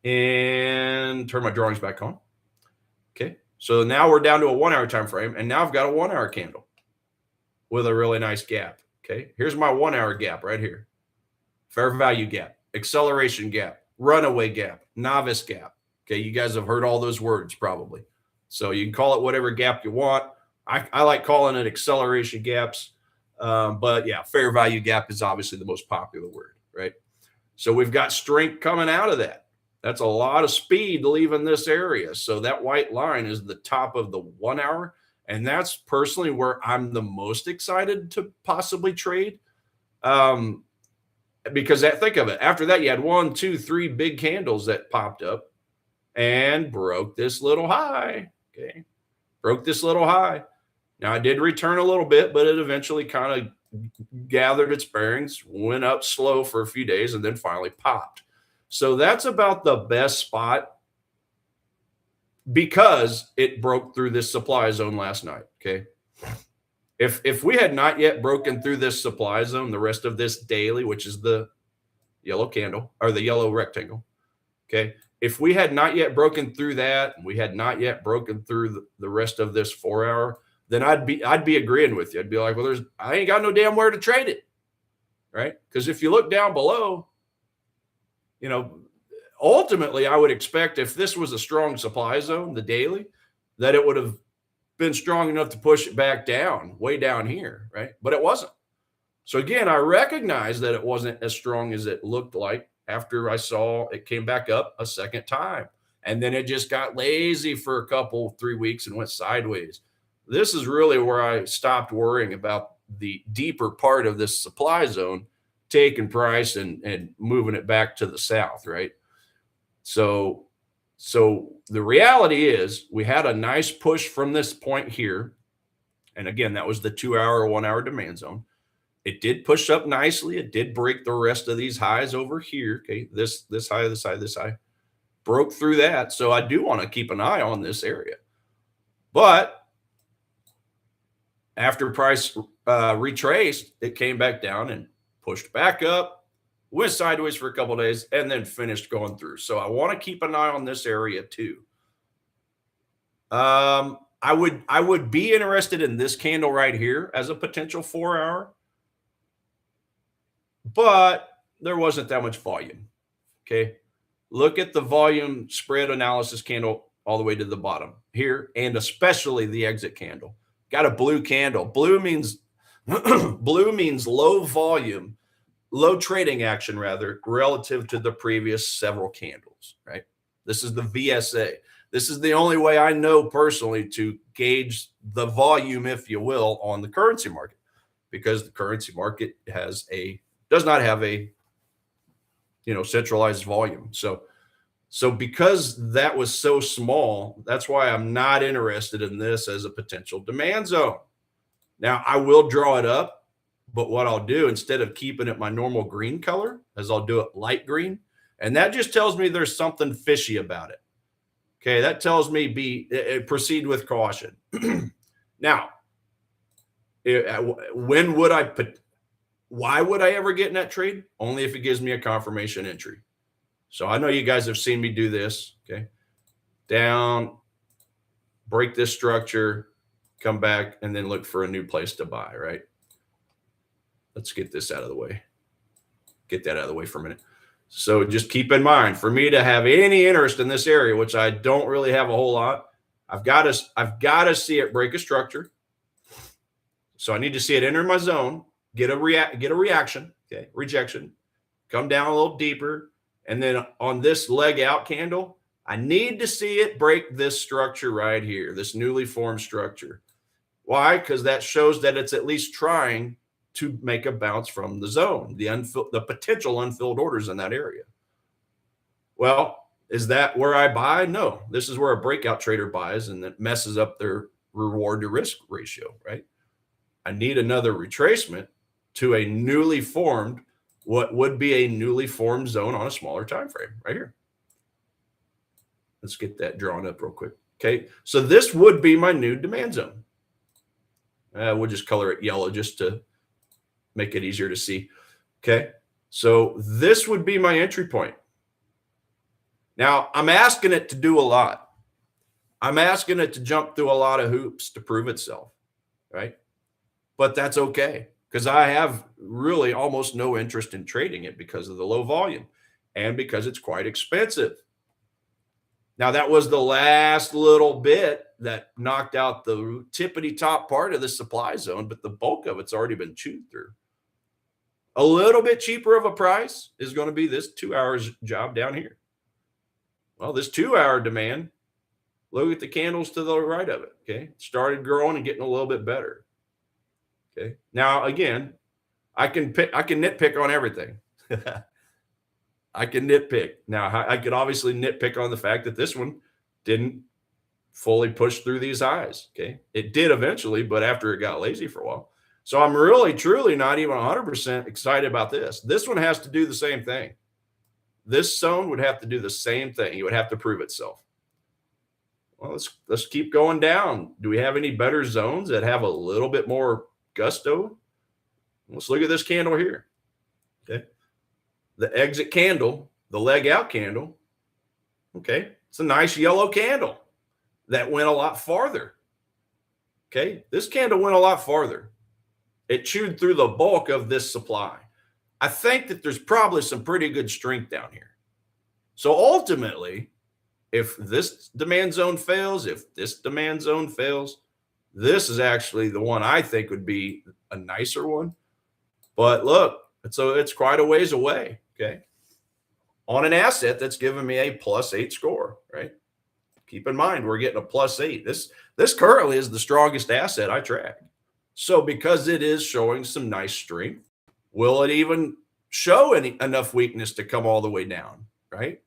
and turn my drawings back on. Okay, so now we're down to a 1-hour time frame, and now I've got a 1-hour candle with a really nice gap. Okay, here's my 1-hour gap right here. Fair value gap, acceleration gap, runaway gap, novice gap. Okay, you guys have heard all those words probably. So you can call it whatever gap you want. I like calling it acceleration gaps. But yeah, fair value gap is obviously the most popular word, right? So we've got strength coming out of that. That's a lot of speed leaving this area. So that white line is the top of the 1-hour. And that's personally where I'm the most excited to possibly trade. Because think of it. After that, you had 1, 2, 3 big candles that popped up and broke this little high. Okay. Broke this little high. Now, I did return a little bit, but it eventually kind of gathered its bearings, went up slow for a few days, and then finally popped. So that's about the best spot because it broke through this supply zone last night. Okay. If we had not yet broken through this supply zone, the rest of this daily, which is the yellow candle or the yellow rectangle, okay, if we had not yet broken through that, and we had not yet broken through the rest of this 4 hour, then I'd be agreeing with you. I'd be like, well, I ain't got no damn where to trade it, right? Because if you look down below, you know, ultimately I would expect if this was a strong supply zone, the daily, that it would have been strong enough to push it back down, way down here, right? But it wasn't. So again, I recognize that it wasn't as strong as it looked like after I saw it came back up a second time. And then it just got lazy for a couple, 3 weeks and went sideways. This is really where I stopped worrying about the deeper part of this supply zone, taking price and moving it back to the south, right? So the reality is we had a nice push from this point here. And again, that was the 2 hour, 1 hour demand zone. It did push up nicely. It did break the rest of these highs over here. Okay. This high, this high, this high. Broke through that. So I do want to keep an eye on this area. But after price retraced, it came back down and pushed back up, went sideways for a couple of days, and then finished going through. So I want to keep an eye on this area too. I would be interested in this candle right here as a potential 4 hour, but there wasn't that much volume. Okay. Look at the volume spread analysis candle all the way to the bottom here, and especially the exit candle. Got a blue candle. Blue means blue means low volume, low trading action rather, relative to the previous several candles, right? This is the VSA. This is the only way I know personally to gauge the volume, if you will, on the currency market, because the currency market does not have a centralized volume. So because that was so small, that's why I'm not interested in this as a potential demand zone. Now I will draw it up, but what I'll do instead of keeping it my normal green color is I'll do it light green. And that just tells me there's something fishy about it. Okay. That tells me proceed with caution. Now, why would I ever get in that trade? Only if it gives me a confirmation entry. So I know you guys have seen me do this. Okay. Down, break this structure, come back, and then look for a new place to buy, right? Let's get this out of the way. Get that out of the way for a minute. So just keep in mind, for me to have any interest in this area, which I don't really have a whole lot, I've got to see it break a structure. So I need to see it enter my zone, get a reaction, okay, rejection, come down a little deeper. And then on this leg out candle, I need to see it break this structure right here, this newly formed structure. Why? Because that shows that it's at least trying to make a bounce from the zone, the potential unfilled orders in that area. Well, is that where I buy? No, this is where a breakout trader buys, and it messes up their reward to risk ratio, right? I need another retracement to a newly formed, what would be a newly formed zone on a smaller time frame right here. Let's get that drawn up real quick. Okay, so this would be my new demand zone. We'll just color it yellow just to make it easier to see. Okay, so this would be my entry point. Now, I'm asking it to do a lot. I'm asking it to jump through a lot of hoops to prove itself, right? But that's okay, because I have really almost no interest in trading it because of the low volume and because it's quite expensive. Now, that was the last little bit that knocked out the tippity top part of the supply zone, but the bulk of it's already been chewed through. A little bit cheaper of a price is going to be this 2 hours job down here. Well, this 2 hour demand, look at the candles to the right of it. Okay. Started growing and getting a little bit better. Okay. Now, again, I can nitpick on everything. I can nitpick. Now, I could obviously nitpick on the fact that this one didn't fully push through these highs. Okay. It did eventually, but after it got lazy for a while. So I'm really, truly not even 100% excited about this. This one has to do the same thing. this zone would have to do the same thing. It would have to prove itself. Well, let's keep going down. Do we have any better zones that have a little bit more gusto? Let's look at this candle here. Okay. The exit candle, the leg out candle. Okay. It's a nice yellow candle that went a lot farther. Okay. This candle went a lot farther. It chewed through the bulk of this supply. I think that there's probably some pretty good strength down here. So ultimately, if this demand zone fails, if this demand zone fails, this is actually the one I think would be a nicer one. But look, it's quite a ways away, okay? On an asset that's giving me a +8 score, right? Keep in mind, we're getting a +8. This currently is the strongest asset I track. So because it is showing some nice strength, will it even show enough weakness to come all the way down, right?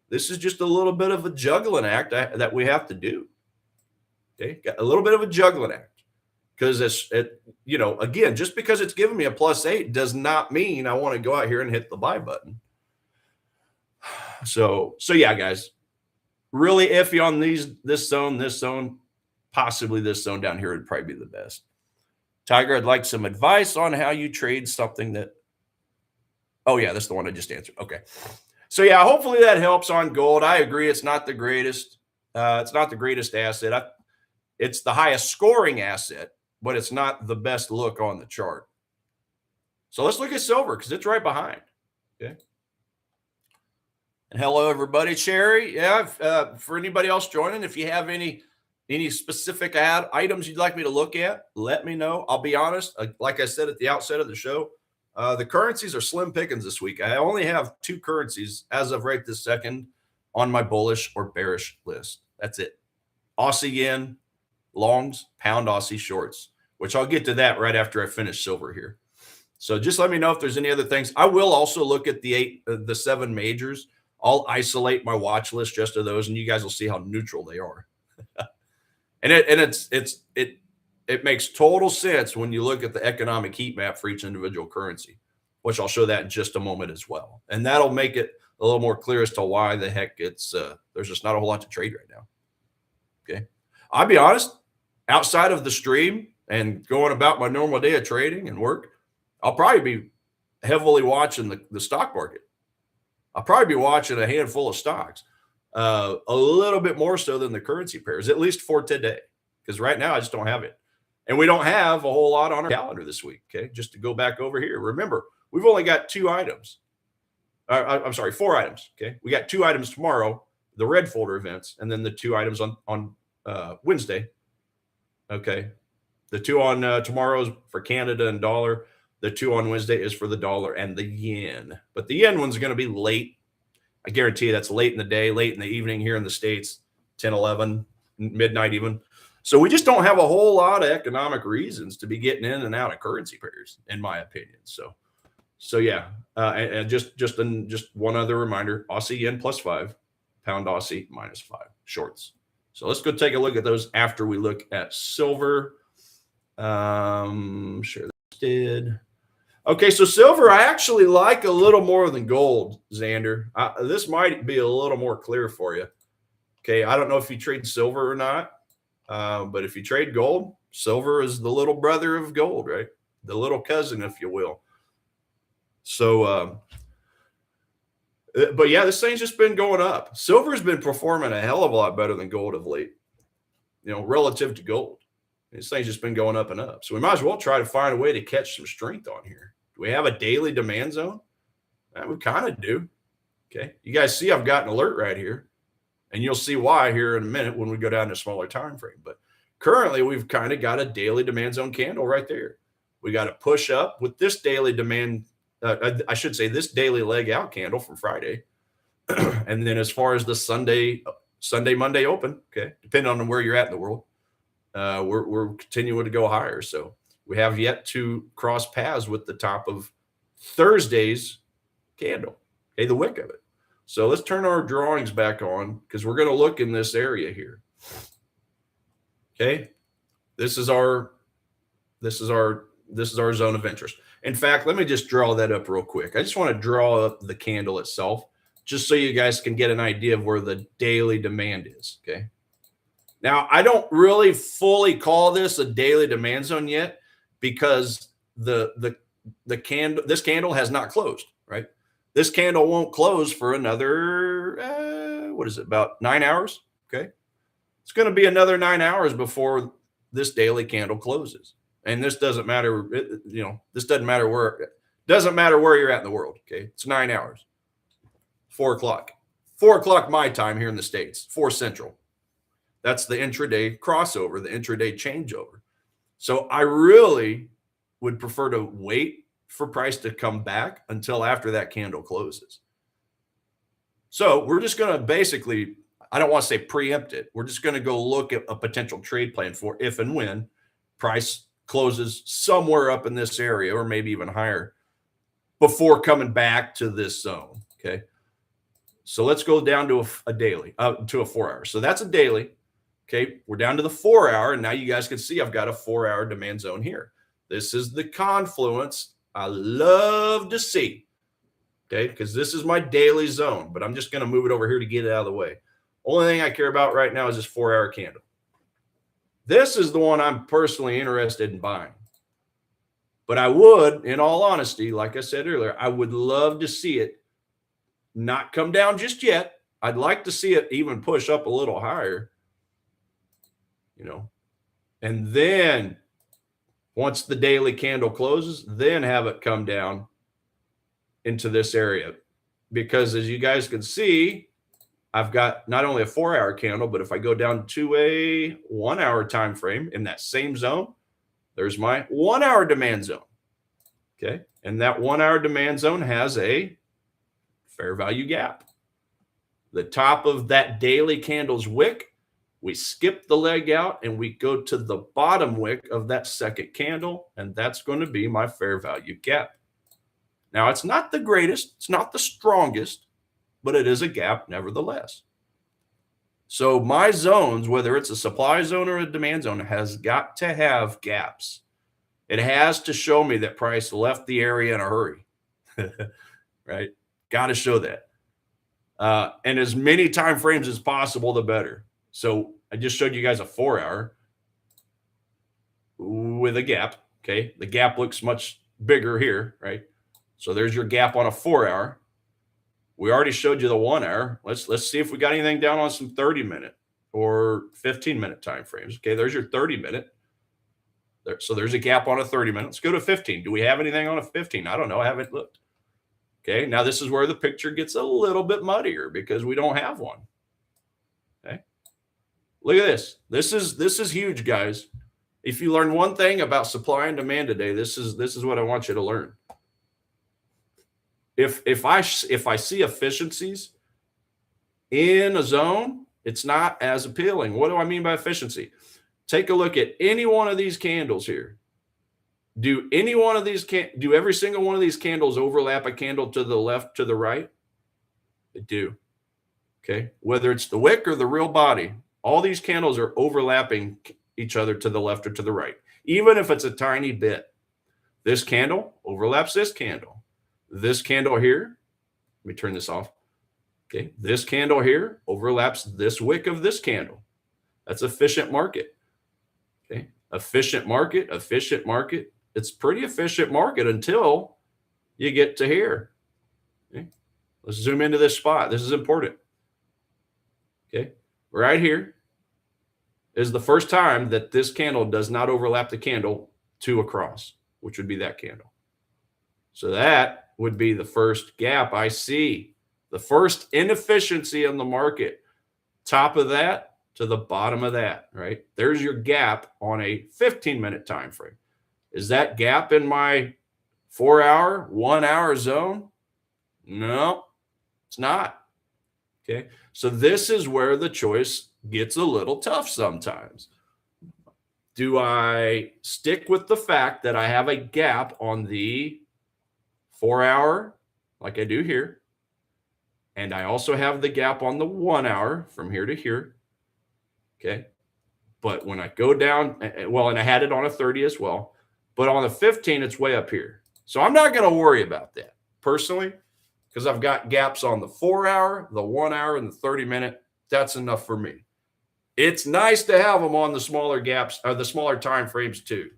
This is just a little bit of a juggling act that we have to do. Okay, got a little bit of a juggling act because again, just because it's giving me a +8 does not mean I want to go out here and hit the buy button. So yeah, guys, really iffy on this zone, possibly this zone down here would probably be the best. Tiger, I'd like some advice on how you trade something that. Oh yeah, that's the one I just answered. Okay. So yeah, hopefully that helps on gold. I agree. It's not the greatest. It's not the greatest asset. It's the highest scoring asset, but it's not the best look on the chart. So let's look at silver because it's right behind. Okay. And hello, everybody. Sherry. Yeah. For anybody else joining, if you have any specific items you'd like me to look at, let me know. I'll be honest. Like I said at the outset of the show, the currencies are slim pickings this week. I only have 2 currencies as of right this second on my bullish or bearish list. That's it. Aussie yen longs, pound Aussie shorts, which I'll get to that right after I finish silver here. So just let me know if there's any other things. I will also look at the 7 majors. I'll isolate my watch list just to those, and you guys will see how neutral they are. And it makes total sense when you look at the economic heat map for each individual currency, which I'll show that in just a moment as well. And that'll make it a little more clear as to why the heck there's just not a whole lot to trade right now. Okay. I'll be honest, outside of the stream and going about my normal day of trading and work, I'll probably be heavily watching the stock market. I'll probably be watching a handful of stocks, a little bit more so than the currency pairs, at least for today, because right now I just don't have it. And we don't have a whole lot on our calendar this week, okay? Just to go back over here. Remember, we've only got 2 items. I'm sorry, 4 items, okay? We got 2 items tomorrow, the red folder events, and then the 2 items on Wednesday, okay? The 2 on tomorrow is for Canada and dollar. The 2 on Wednesday is for the dollar and the yen. But the yen one's going to be late. I guarantee you that's late in the day, late in the evening here in the States, 10, 11, midnight even. So we just don't have a whole lot of economic reasons to be getting in and out of currency pairs, in my opinion. So yeah, and just one other reminder: Aussie yen +5, pound Aussie -5 shorts. So let's go take a look at those after we look at silver. Share this did. Okay, so silver I actually like a little more than gold, Xander. This might be a little more clear for you. Okay, I don't know if you trade silver or not. But if you trade gold, silver is the little brother of gold, right? The little cousin, if you will. So, but yeah, this thing's just been going up. Silver's been performing a hell of a lot better than gold of late, relative to gold. This thing's just been going up and up. So we might as well try to find a way to catch some strength on here. Do we have a daily demand zone? We kind of do. Okay. You guys see I've got an alert right here. And you'll see why here in a minute when we go down to a smaller time frame. But currently, we've kind of got a daily demand zone candle right there. We got to push up with this daily demand. I should say this daily leg out candle from Friday. And then as far as the Sunday, Monday open, okay, depending on where you're at in the world, we're continuing to go higher. So we have yet to cross paths with the top of Thursday's candle, okay, the wick of it. So let's turn our drawings back on because we're going to look in this area here. Okay. This is our zone of interest. In fact, let me just draw that up real quick. I just want to draw up the candle itself just so you guys can get an idea of where the daily demand is. Okay. Now, I don't really fully call this a daily demand zone yet because the candle, this candle has not closed, right? This candle won't close for another, what is it, about 9 hours? Okay. It's going to be another 9 hours before this daily candle closes. And this doesn't matter, this doesn't matter where you're at in the world. Okay. It's 9 hours, 4 o'clock, 4 o'clock my time here in the States, 4 Central. That's the intraday crossover, the intraday changeover. So I really would prefer to wait for price to come back until after that candle closes. So we're just going to basically, I don't want to say preempt it. We're just going to go look at a potential trade plan for if and when price closes somewhere up in this area or maybe even higher before coming back to this zone. Okay. So let's go down to a daily, to a 4 hour. So that's a daily. Okay, we're down to the 4 hour, and now you guys can see I've got a 4 hour demand zone here. This is the confluence I love to see, okay, because this is my daily zone, but I'm just going to move it over here to get it out of the way. Only thing I care about right now is this 4 hour candle. This is the one I'm personally interested in buying. But I would, in all honesty, like I said earlier, I would love to see it not come down just yet. I'd like to see it even push up a little higher. And then once the daily candle closes, then have it come down into this area. Because as you guys can see, I've got not only a 4 hour candle, but if I go down to a 1 hour time frame in that same zone, there's my 1 hour demand zone. Okay. And that 1 hour demand zone has a fair value gap. The top of that daily candle's wick, we skip the leg out and we go to the bottom wick of that second candle, and that's going to be my fair value gap. Now, it's not the greatest, it's not the strongest, but it is a gap nevertheless. So my zones, whether it's a supply zone or a demand zone, has got to have gaps. It has to show me that price left the area in a hurry, right? Got to show that. And as many time frames as possible, the better. So I just showed you guys a 4 hour with a gap. Okay. The gap looks much bigger here, right? So there's your gap on a 4 hour. We already showed you the 1 hour. Let's see if we got anything down on some 30-minute or 15-minute time frames. Okay. There's your 30-minute. So there's a gap on a 30-minute. Let's go to 15. Do we have anything on a 15? I don't know. I haven't looked. Okay. Now this is where the picture gets a little bit muddier because we don't have one. Okay. Look at this. This is huge, guys. If you learn one thing about supply and demand today, this is what I want you to learn. If I see efficiencies in a zone, it's not as appealing. What do I mean by efficiency? Take a look at any one of these candles here. Do every single one of these candles overlap a candle to the left, to the right? They do. Okay. Whether it's the wick or the real body, all these candles are overlapping each other to the left or to the right, even if it's a tiny bit. This candle overlaps this candle. This candle here, let me turn this off. Okay. This candle here overlaps this wick of this candle. That's efficient market. Okay. Efficient market, efficient market. It's pretty efficient market until you get to here. Okay. Let's zoom into this spot. This is important. Okay. Right here is the first time that this candle does not overlap the candle 2 across, which would be that candle. So that would be the first gap I see, the first inefficiency in the market. Top of that to the bottom of that, right? There's your gap on a 15-minute time frame. Is that gap in my 4 hour, 1 hour zone? No, it's not. Okay. So this is where the choice gets a little tough sometimes. Do I stick with the fact that I have a gap on the 4 hour, like I do here, and I also have the gap on the 1 hour from here to here? Okay. But when I go down, well, and I had it on a 30 as well, but on the 15, it's way up here. So I'm not going to worry about that. Personally, because I've got gaps on the 4 hour, the 1 hour, and the 30-minute. That's enough for me. It's nice to have them on the smaller gaps or the smaller time frames too.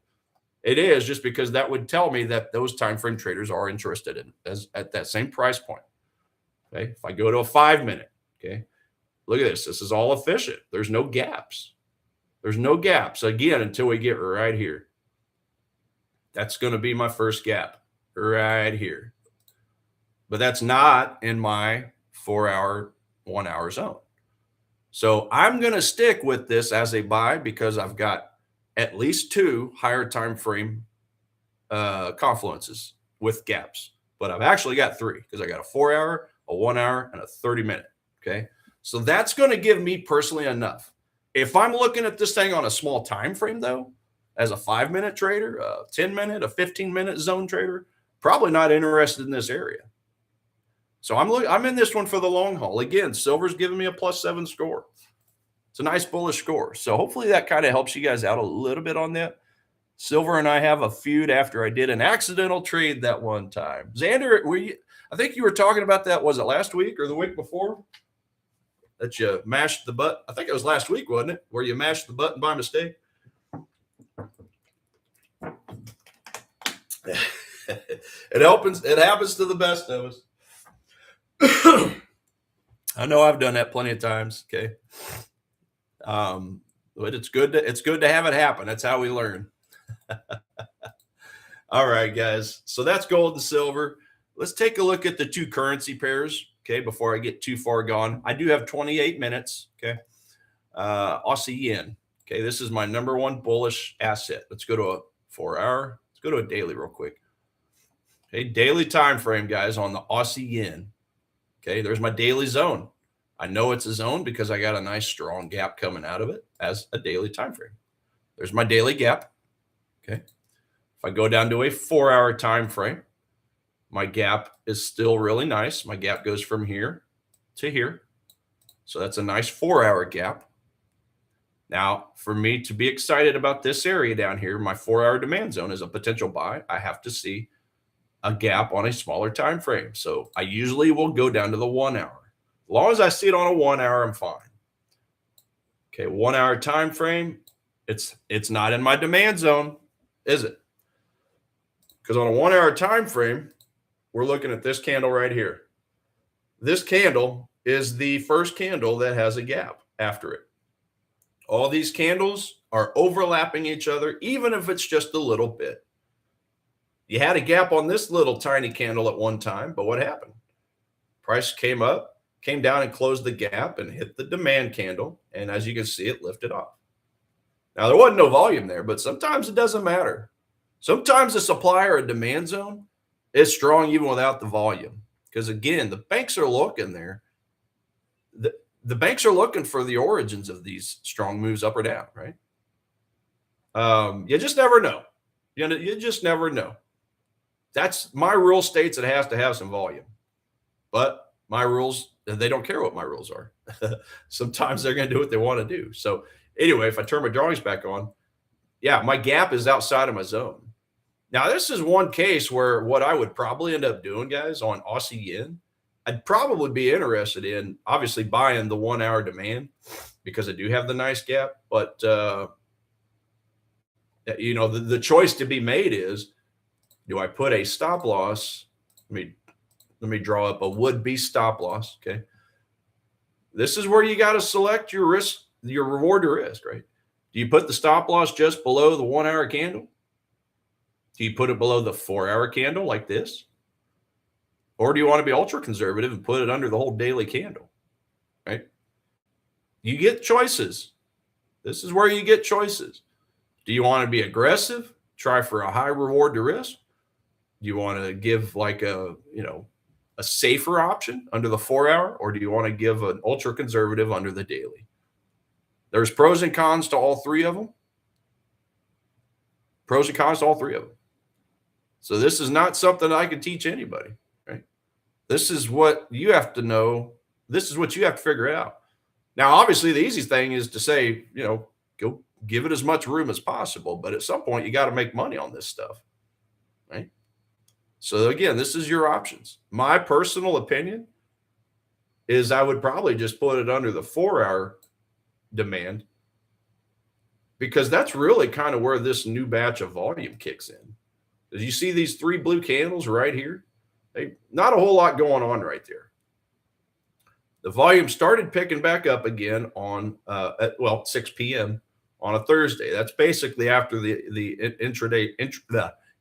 It is, just because that would tell me that those time frame traders are interested in at that same price point. Okay. If I go to a 5-minute, okay, look at this. This is all efficient. There's no gaps. There's no gaps again until we get right here. That's going to be my first gap right here. But that's not in my 4 hour, 1 hour zone. So I'm going to stick with this as a buy because I've got at least 2 higher time frame confluences with gaps. But I've actually got 3 because I got a 4 hour, a 1 hour, and a 30-minute. Okay. So that's going to give me personally enough. If I'm looking at this thing on a small time frame, though, as a 5-minute trader, a 10-minute, a 15-minute zone trader, probably not interested in this area. So I'm in this one for the long haul. Again, silver's giving me a +7 score. It's a nice bullish score. So hopefully that kind of helps you guys out a little bit on that. Silver and I have a feud after I did an accidental trade that one time. Xander, I think you were talking about that. Was it last week or the week before? That you mashed the button. I think it was last week, wasn't it? Where you mashed the button by mistake. It happens to the best of us. I know I've done that plenty of times. Okay. But it's good to have it happen. That's how we learn. All right, guys. So that's gold and silver. Let's take a look at the 2 currency pairs. Okay. Before I get too far gone, I do have 28 minutes. Okay. Aussie yen. Okay. This is my #1 bullish asset. Let's go to a 4 hour. Let's go to a daily real quick. Okay. Daily time frame, guys, on the Aussie yen. Okay, there's my daily zone. I know it's a zone because I got a nice strong gap coming out of it as a daily time frame. There's my daily gap. Okay. If I go down to a 4 hour time frame, my gap is still really nice. My gap goes from here to here. So that's a nice 4 hour gap. Now, for me to be excited about this area down here, my 4 hour demand zone is a potential buy. I have to see a gap on a smaller time frame. So I usually will go down to the 1 hour. As long as I see it on a 1 hour, I'm fine. Okay, 1 hour time frame, it's not in my demand zone, is it? Because on a 1 hour time frame, we're looking at this candle right here. This candle is the first candle that has a gap after it. All these candles are overlapping each other, even if it's just a little bit. You had a gap on this little tiny candle at one time, but what happened? Price came up, came down and closed the gap and hit the demand candle. And as you can see, it lifted off. Now, there wasn't no volume there, but sometimes it doesn't matter. Sometimes the supply or a demand zone is strong even without the volume. Because again, the banks are looking there. The banks are looking for the origins of these strong moves up or down, right? You just never know. You just never know. That's my rule states it has to have some volume. But my rules, they don't care what my rules are. Sometimes they're going to do what they want to do. So anyway, if I turn my drawings back on, yeah, my gap is outside of my zone. Now, this is one case where what I would probably end up doing, guys, on Aussie yen, I'd probably be interested in obviously buying the 1 hour demand because I do have the nice gap. But, the choice to be made is, do I put a stop loss? Let me draw up a would-be stop loss. Okay. This is where you got to select your risk, your reward to risk, right? Do you put the stop loss just below the 1 hour candle? Do you put it below the 4 hour candle like this? Or do you want to be ultra conservative and put it under the whole daily candle, right? You get choices. This is where you get choices. Do you want to be aggressive? Try for a high reward to risk? Do you want to give like a safer option under the 4 hour, or do you want to give an ultra conservative under the daily? There's pros and cons to all three of them. Pros and cons to all three of them. So this is not something I can teach anybody, right? This is what you have to know. This is what you have to figure out. Now, obviously, the easiest thing is to say, go give it as much room as possible. But at some point, you got to make money on this stuff, right? So again, this is your options. My personal opinion is I would probably just put it under the 4-hour demand, because that's really kind of where this new batch of volume kicks in. As you see these 3 blue candles right here, not a whole lot going on right there. The volume started picking back up again on at 6 p.m. on a Thursday. That's basically after the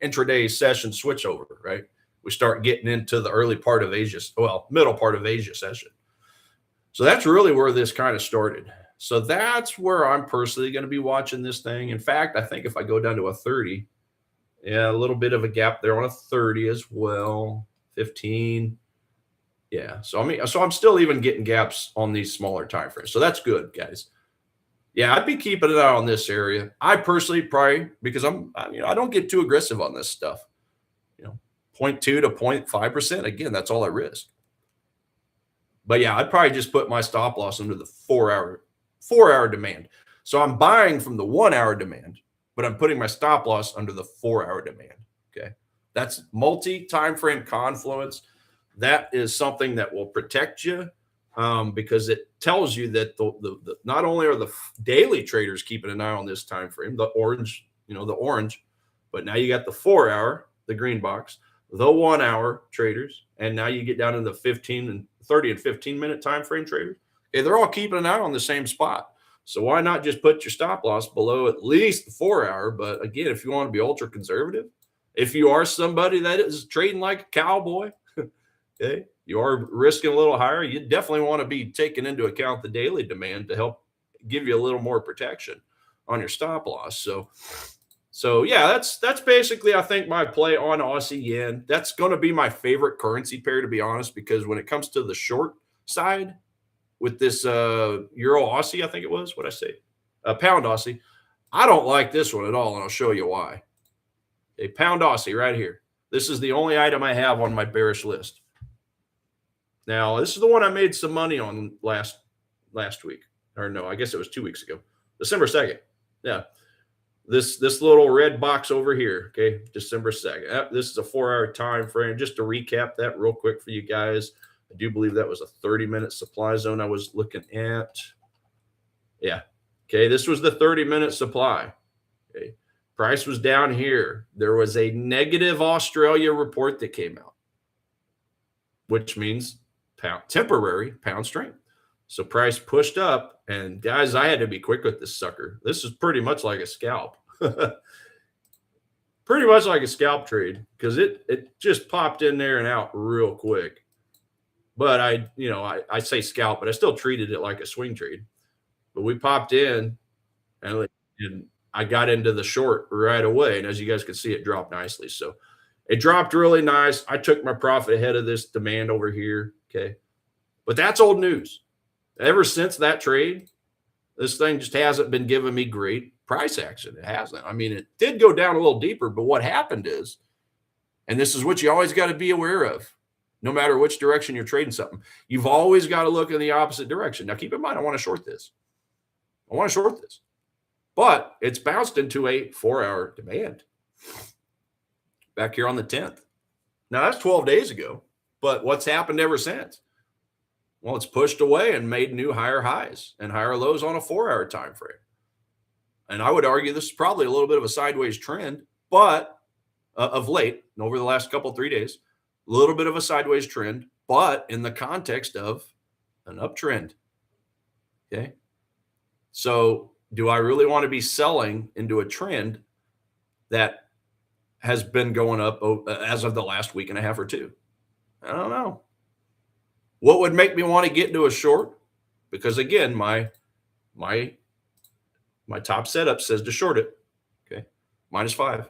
intraday session switchover, right? We start getting into the early part of Asia, middle part of Asia session. So that's really where this kind of started. So that's where I'm personally going to be watching this thing. In fact, I think if I go down to a 30, yeah, a little bit of a gap there on a 30 as well, 15. Yeah, so I'm still even getting gaps on these smaller time frames. So that's good, guys. Yeah, I'd be keeping an eye on this area. I personally probably, because I don't get too aggressive on this stuff. 0.2 to 0.5%. Again, that's all I risk. But yeah, I'd probably just put my stop loss under the 4-hour demand. So I'm buying from the 1-hour demand, but I'm putting my stop loss under the 4-hour demand. Okay, that's multi-time frame confluence. That is something that will protect you, because it tells you that the not only are the daily traders keeping an eye on this time frame, the orange, but now you got the 4-hour, the green box, the 1-hour traders, and now you get down to the 15 and 30 and 15-minute time frame traders. Okay, they're all keeping an eye on the same spot. So why not just put your stop loss below at least the 4-hour? But again, if you want to be ultra conservative, if you are somebody that is trading like a cowboy, okay, you are risking a little higher, you definitely want to be taking into account the daily demand to help give you a little more protection on your stop loss. So yeah, that's basically, I think, my play on Aussie yen. That's going to be my favorite currency pair, to be honest, because when it comes to the short side with this Euro Aussie, I think it was, what I say, pound Aussie, I don't like this one at all, and I'll show you why. A pound Aussie right here. This is the only item I have on my bearish list. Now, this is the one I made some money on last week. Or no, I guess it was 2 weeks ago. December 2nd. Yeah. This little red box over here, okay, December 2nd. This is a 4-hour time frame. Just to recap that real quick for you guys, I do believe that was a 30-minute supply zone I was looking at. Yeah. Okay, this was the 30-minute supply. Okay. Price was down here. There was a negative Australia report that came out, which means temporary pound strength. So price pushed up, and guys, I had to be quick with this sucker. This is pretty much like a scalp. Pretty much like a scalp trade, because it just popped in there and out real quick. But I say scalp, but I still treated it like a swing trade. But we popped in, and I got into the short right away. And as you guys can see, it dropped nicely. So it dropped really nice. I took my profit ahead of this demand over here. Okay. But that's old news. Ever since that trade, this thing just hasn't been giving me great price action. It hasn't. I mean, it did go down a little deeper, but what happened is, and this is what you always got to be aware of, no matter which direction you're trading something, you've always got to look in the opposite direction. Now, keep in mind, I want to short this. But it's bounced into a 4-hour demand back here on the 10th. Now, that's 12 days ago, but what's happened ever since? Well, it's pushed away and made new higher highs and higher lows on a 4-hour time frame. And I would argue this is probably a little bit of a sideways trend, but of late, over the last 3 days, a little bit of a sideways trend, but in the context of an uptrend. Okay. So do I really want to be selling into a trend that has been going up as of the last week and a half or two? I don't know. What would make me want to get into a short? Because again, my top setup says to short it. Okay, -5.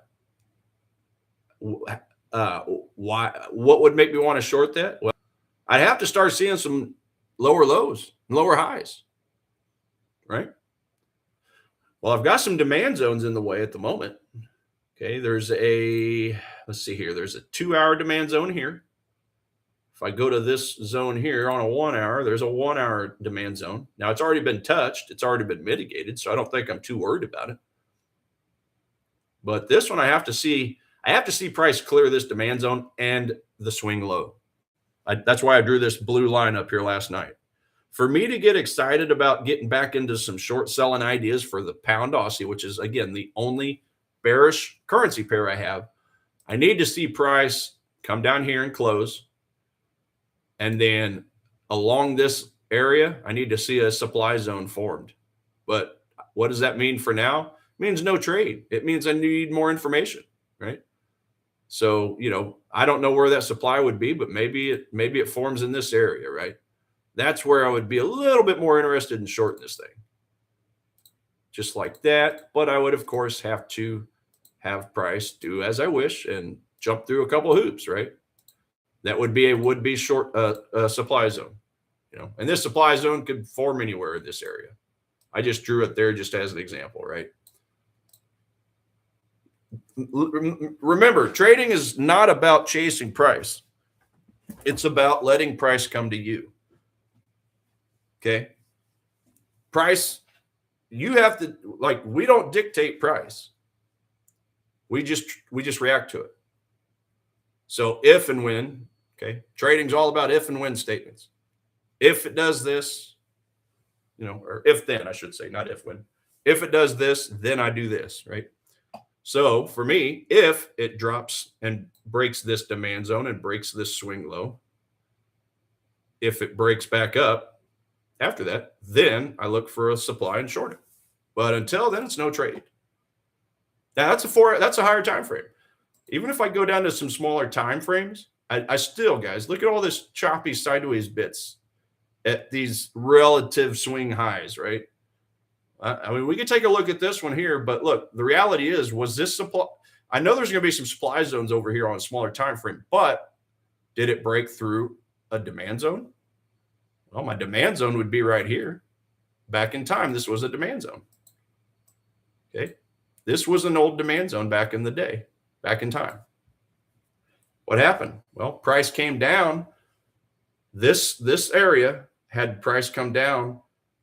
Why? What would make me want to short that? Well, I'd have to start seeing some lower lows and lower highs, right? Well, I've got some demand zones in the way at the moment. Okay, let's see here. There's a 2-hour demand zone here. If I go to this zone here on a 1-hour, there's a 1-hour demand zone. Now, it's already been touched. It's already been mitigated, so I don't think I'm too worried about it. But this one, I have to see. I have to see price clear this demand zone and the swing low. That's why I drew this blue line up here last night. For me to get excited about getting back into some short selling ideas for the pound Aussie, which is, again, the only bearish currency pair I have, I need to see price come down here and close. And then along this area, I need to see a supply zone formed. But what does that mean for now? It means no trade. It means I need more information, right? So, I don't know where that supply would be, but maybe it forms in this area, right? That's where I would be a little bit more interested in shorting this thing. Just like that. But I would, of course, have to have price do as I wish and jump through a couple of hoops, right? That would be a would-be short supply zone, and this supply zone could form anywhere in this area. I just drew it there just as an example, right? Remember, trading is not about chasing price. It's about letting price come to you. Okay? Price, you have to, we don't dictate price. We just react to it. So if and when, okay, trading's all about if and when statements. If it does this, or if then, I should say, not if when. If it does this, then I do this, right? So for me, if it drops and breaks this demand zone and breaks this swing low, if it breaks back up after that, then I look for a supply and short it. But until then, it's no trade. Now that's a higher time frame. Even if I go down to some smaller time frames, I still, guys, look at all this choppy sideways bits at these relative swing highs, right? I mean, we could take a look at this one here, but look, the reality is, was this supply? I know there's going to be some supply zones over here on a smaller time frame, but did it break through a demand zone? Well, my demand zone would be right here. Back in time, this was a demand zone. Okay. This was an old demand zone back in the day, back in time. What happened? Well, price came down. This area had price come down,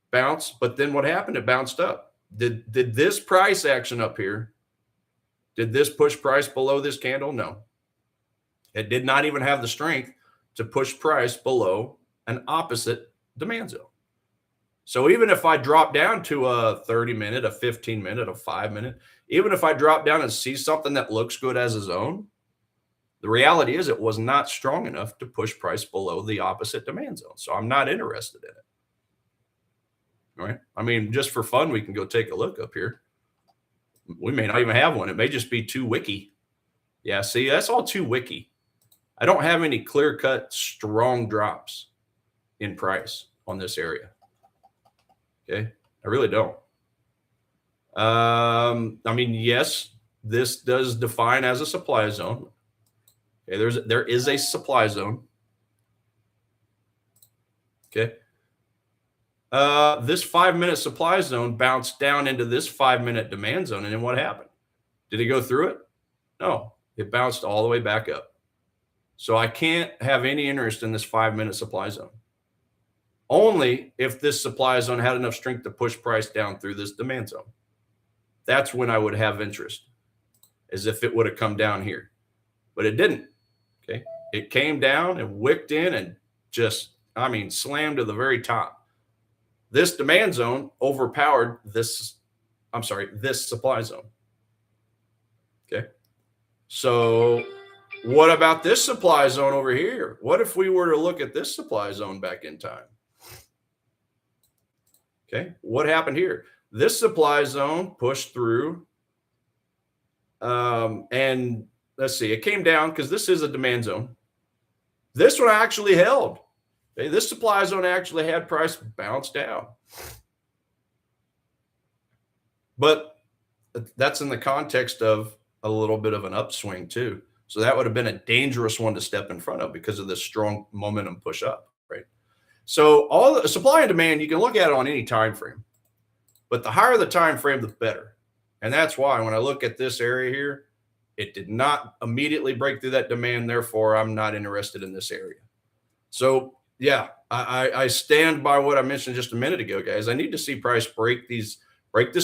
bounce, but then what happened? It bounced up. Did this price action up here, did this push price below this candle? No. It did not even have the strength to push price below an opposite demand zone. So even if I drop down to a 30-minute, a 15-minute, a 5-minute, even if I drop down and see something that looks good as a zone, the reality is it was not strong enough to push price below the opposite demand zone. So I'm not interested in it. All right. I mean, just for fun, we can go take a look up here. We may not even have one. It may just be too wicky. Yeah, see, that's all too wicky. I don't have any clear-cut, strong drops in price on this area. Okay, I really don't. I mean, yes, this does define as a supply zone. Okay, there is a supply zone. Okay. This 5-minute supply zone bounced down into this 5-minute demand zone. And then what happened? Did it go through it? No, it bounced all the way back up. So I can't have any interest in this 5-minute supply zone. Only if this supply zone had enough strength to push price down through this demand zone. That's when I would have interest, as if it would have come down here. But it didn't. Okay. It came down and wicked in and just, slammed to the very top. This demand zone overpowered this supply zone. Okay. So what about this supply zone over here? What if we were to look at this supply zone back in time? Okay. What happened here? This supply zone pushed through. And let's see, it came down because this is a demand zone. This one actually held. Okay, this supply zone actually had price bounce down. But that's in the context of a little bit of an upswing too. So that would have been a dangerous one to step in front of because of this strong momentum push up, right? So all the supply and demand, you can look at it on any time frame. But the higher the time frame, the better. And that's why when I look at this area here, it did not immediately break through that demand. Therefore, I'm not interested in this area. So yeah, I stand by what I mentioned just a minute ago, guys. I need to see price break this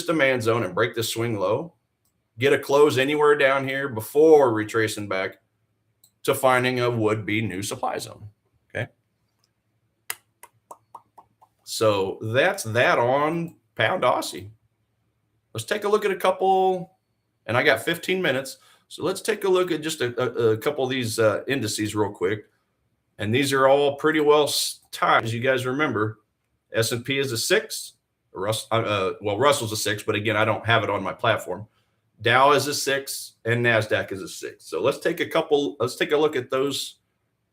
demand zone and break this swing low. get a close anywhere down here before retracing back to finding a would-be new supply zone. Okay. So that's that on pound Aussie. Let's take a look at a couple, and I got 15 minutes. So let's take a look at just a couple of these indices real quick. And these are all pretty well timed. As you guys remember, S&P is a 6. Russell's a 6, but again, I don't have it on my platform. Dow is a 6 and NASDAQ is a 6. So let's take a look at those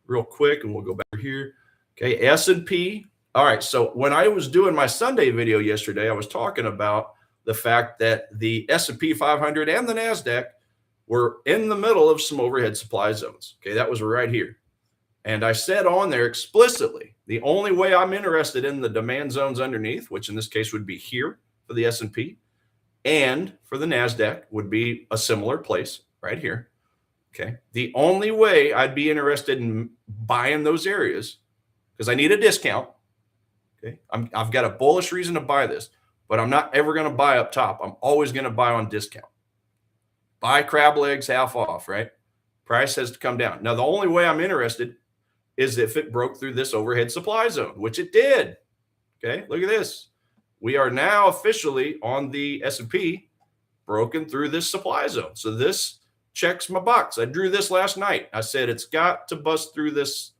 real quick and we'll go back here. Okay, S&P. All right, so when I was doing my Sunday video yesterday, I was talking about the fact that the S&P 500 and the NASDAQ were in the middle of some overhead supply zones. Okay, that was right here. And I said on there explicitly, the only way I'm interested in the demand zones underneath, which in this case would be here for the S&P, and for the NASDAQ would be a similar place right here. Okay. The only way I'd be interested in buying those areas, because I need a discount. Okay. I've got a bullish reason to buy this, but I'm not ever going to buy up top. I'm always going to buy on discount. Buy crab legs half off, right? Price has to come down. Now, the only way I'm interested is if it broke through this overhead supply zone, which it did. Okay. Look at this. We are now officially on the S&P broken through this supply zone. So this checks my box. I drew this last night. I said it's got to bust through this.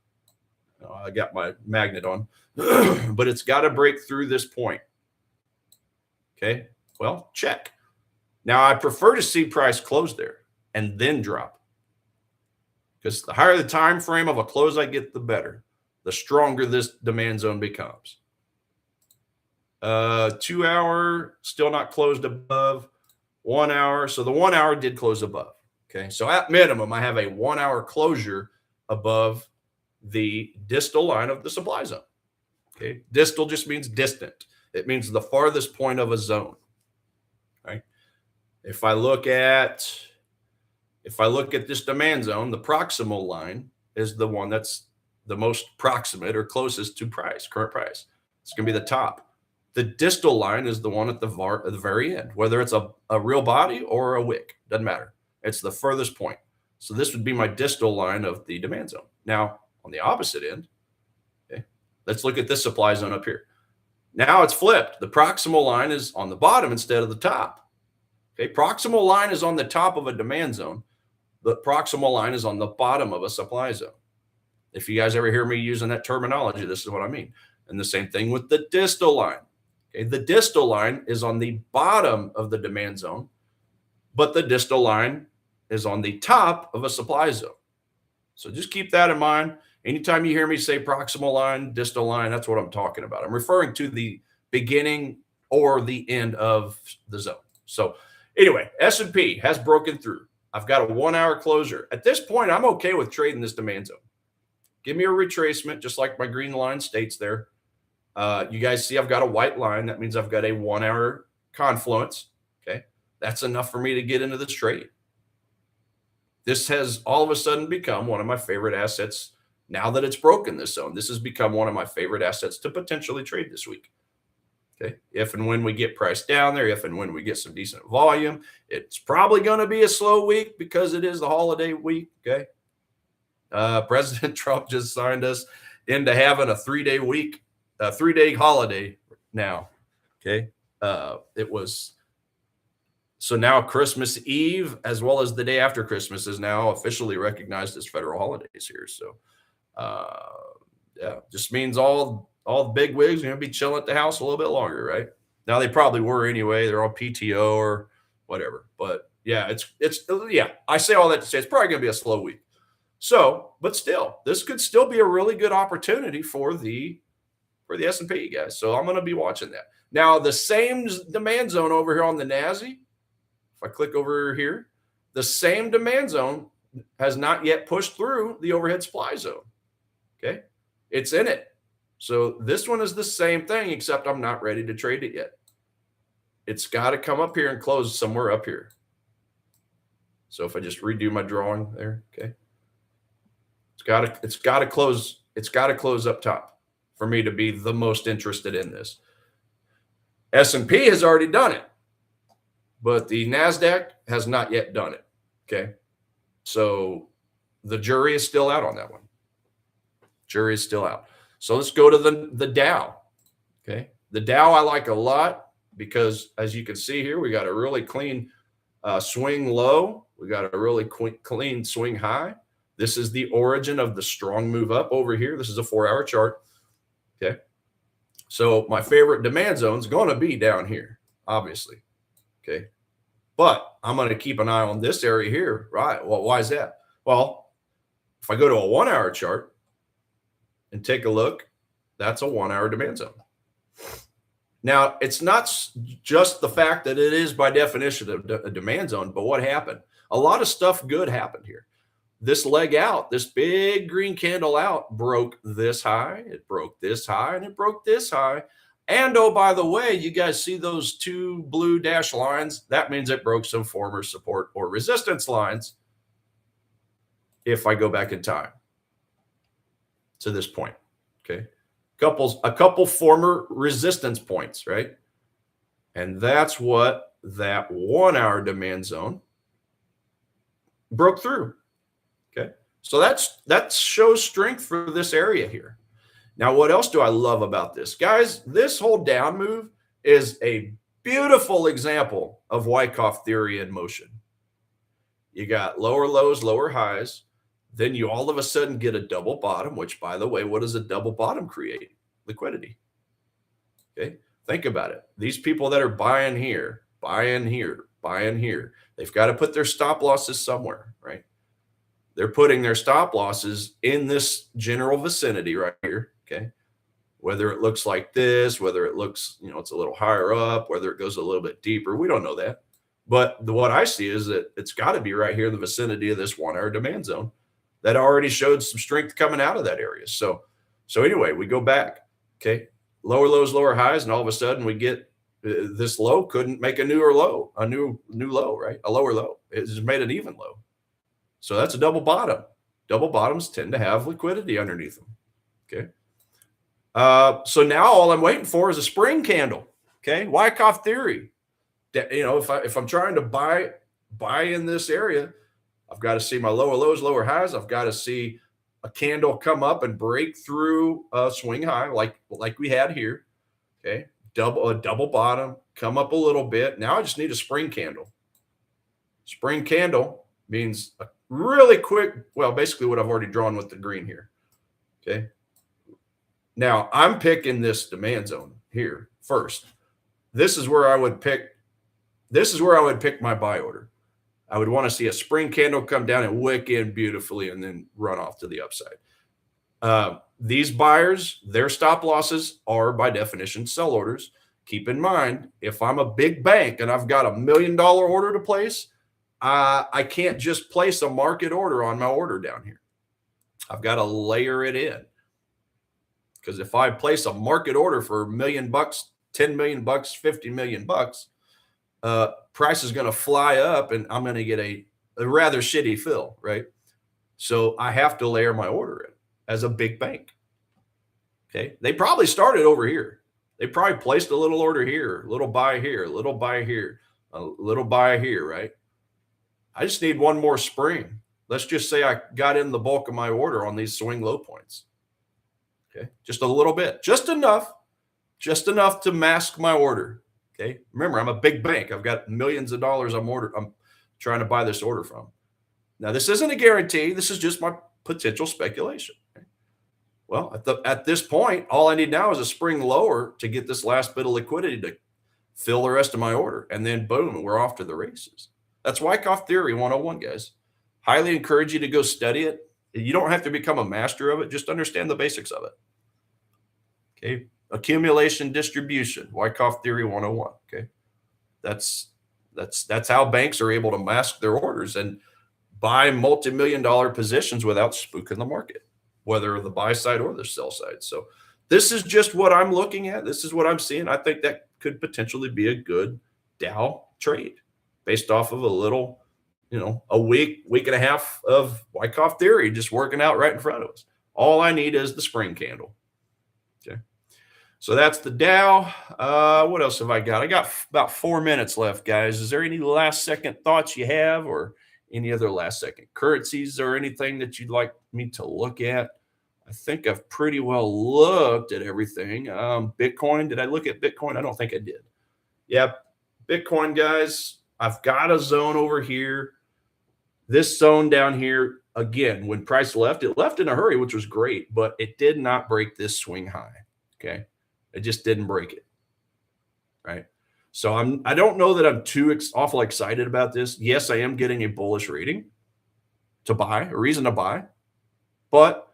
Oh, I got my magnet on, but it's got to break through this point. Okay, well, check. Now I prefer to see price close there and then drop, because the higher the time frame of a close I get, the better, the stronger this demand zone becomes. 2 hour still not closed above. 1 hour, so the 1 hour did close above. Okay, so at minimum I have a 1 hour closure above the distal line of the supply zone. Okay, distal just means distant. It means the farthest point of a zone. Right. If I look at this demand zone, the proximal line is the one that's the most proximate or closest to price, current price. It's going to be the top. The distal line is the one at the very end, whether it's a real body or a wick, doesn't matter. It's the furthest point. So this would be my distal line of the demand zone. Now, on the opposite end, okay, let's look at this supply zone up here. Now it's flipped. The proximal line is on the bottom instead of the top. Okay, proximal line is on the top of a demand zone. The proximal line is on the bottom of a supply zone. If you guys ever hear me using that terminology, this is what I mean. And the same thing with the distal line. Okay, the distal line is on the bottom of the demand zone, but the distal line is on the top of a supply zone. So just keep that in mind. Anytime you hear me say proximal line, distal line, that's what I'm talking about. I'm referring to the beginning or the end of the zone. So anyway, S&P has broken through. I've got a 1 hour closure. At this point, I'm okay with trading this demand zone. Give me a retracement, just like my green line states there. You guys see I've got a white line. That means I've got a 1 hour confluence. Okay. That's enough for me to get into this trade. This has all of a sudden become one of my favorite assets. Now that it's broken this zone, this has become one of my favorite assets to potentially trade this week. Okay. If and when we get price down there, if and when we get some decent volume, it's probably going to be a slow week because it is the holiday week. Okay. President Trump just signed us into having a 3-day week, a 3-day holiday now. Okay. It was. So now Christmas Eve, as well as the day after Christmas, is now officially recognized as federal holidays here. So, yeah, just means all the big wigs are going to be chilling at the house a little bit longer, right? Now they probably were anyway. They're on PTO or whatever. But yeah, yeah. I say all that to say it's probably going to be a slow week. So, but still, this could still be a really good opportunity for the S&P, guys. So I'm going to be watching that. Now the same demand zone over here on the NASI. If I click over here, the same demand zone has not yet pushed through the overhead supply zone. Okay. It's in it. So this one is the same thing, except I'm not ready to trade it yet. It's got to come up here and close somewhere up here. So if I just redo my drawing there, okay. It's got to close up top for me to be the most interested in this. S&P has already done it. but the NASDAQ has not yet done it. Okay. So the jury is still out on that one. Jury is still out. So let's go to the Dow. Okay. The Dow I like a lot because, as you can see here, we got a really clean swing low. We got a really clean swing high. This is the origin of the strong move up over here. This is a 4-hour chart. Okay. So my favorite demand zone is going to be down here, obviously. Okay. But I'm going to keep an eye on this area here. Right. Well, why is that? Well, if I go to a 1-hour chart and take a look, that's a 1-hour demand zone. Now, it's not just the fact that it is by definition a demand zone, but what happened? A lot of stuff good happened here. This leg out, this big green candle out, broke this high, it broke this high, and it broke this high. And oh, by the way, you guys see those 2 blue dashed lines? That means it broke some former support or resistance lines if I go back in time to this point. Okay. A couple former resistance points, right? And that's what that 1-hour demand zone broke through. Okay. So that shows strength for this area here. Now, what else do I love about this? Guys, this whole down move is a beautiful example of Wyckoff theory in motion. You got lower lows, lower highs. Then you all of a sudden get a double bottom, which, by the way, what does a double bottom create? Liquidity. Okay. Think about it. These people that are buying here, buying here, buying here, they've got to put their stop losses somewhere, right? They're putting their stop losses in this general vicinity right here. Okay. Whether it looks like this, whether it looks, it's a little higher up, whether it goes a little bit deeper, we don't know that. But what I see is that it's got to be right here in the vicinity of this 1-hour demand zone that already showed some strength coming out of that area. So anyway, we go back. Okay. Lower lows, lower highs. And all of a sudden we get this low couldn't make a new low, right? A lower low. It just made an even low. So that's a double bottom. Double bottoms tend to have liquidity underneath them. Okay. So now all I'm waiting for is a spring candle. Okay. Wyckoff theory. If I'm trying to buy in this area, I've got to see my lower lows, lower highs. I've got to see a candle come up and break through a swing high like we had here. Okay. A double bottom, come up a little bit. Now I just need a spring candle. Spring candle means a really quick, well, basically what I've already drawn with the green here. Okay. Now I'm picking this demand zone here first. This is where I would pick my buy order. I would want to see a spring candle come down and wick in beautifully and then run off to the upside. These buyers, their stop losses are by definition sell orders. Keep in mind, if I'm a big bank and I've got $1 million order to place, I can't just place a market order on my order down here. I've got to layer it in. Because if I place a market order for $1 million, $10 million, $50 million, price is going to fly up and I'm going to get a rather shitty fill, right? So I have to layer my order in as a big bank. Okay. They probably started over here. They probably placed a little order here, a little buy here, a little buy here, a little buy here, right? I just need one more spring. Let's just say I got in the bulk of my order on these swing low points. Okay. Just a little bit, just enough to mask my order. Okay. Remember, I'm a big bank. I've got millions of dollars I'm trying to buy this order from. Now, this isn't a guarantee. This is just my potential speculation. Okay? Well, at this point, all I need now is a spring lower to get this last bit of liquidity to fill the rest of my order. And then boom, we're off to the races. That's Wyckoff Theory 101, guys. Highly encourage you to go study it. You don't have to become a master of it. Just understand the basics of it. Okay. Accumulation, distribution, Wyckoff Theory 101. Okay. That's how banks are able to mask their orders and buy multi-million-dollar positions without spooking the market, whether the buy side or the sell side. So this is just what I'm looking at. This is what I'm seeing. I think that could potentially be a good Dow trade based off of a little, a week and a half of Wyckoff Theory just working out right in front of us. All I need is the spring candle. Okay. So that's the Dow. What else have I got? I got about 4 minutes left, guys. Is there any last second thoughts you have, or any other last second currencies or anything that you'd like me to look at? I think I've pretty well looked at everything. Bitcoin, did I look at Bitcoin? I don't think I did. Yeah, Bitcoin, guys, I've got a zone over here. This zone down here, again, when price left, it left in a hurry, which was great, but it did not break this swing high. Okay. It just didn't break it. Right. So I don't know that I'm too awful excited about this. Yes, I am getting a bullish rating to buy, a reason to buy, but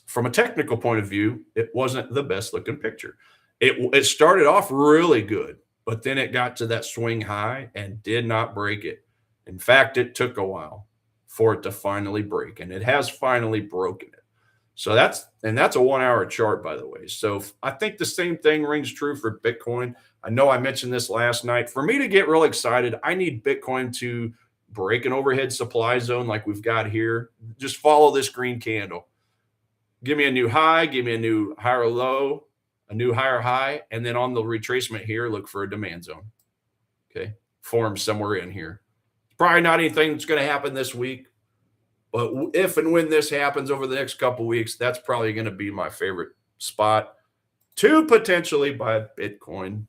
from a technical point of view, it wasn't the best looking picture. It started off really good, but then it got to that swing high and did not break it. In fact, it took a while for it to finally break, and it has finally broken it. So that's a 1 hour chart, by the way. So I think the same thing rings true for Bitcoin. I know I mentioned this last night. For me to get real excited, I need Bitcoin to break an overhead supply zone like we've got here. Just follow this green candle. Give me a new high, give me a new higher low, a new higher high, and then on the retracement here, look for a demand zone. Okay, form somewhere in here. Probably not anything that's going to happen this week, but if and when this happens over the next couple of weeks, that's probably going to be my favorite spot to potentially buy Bitcoin.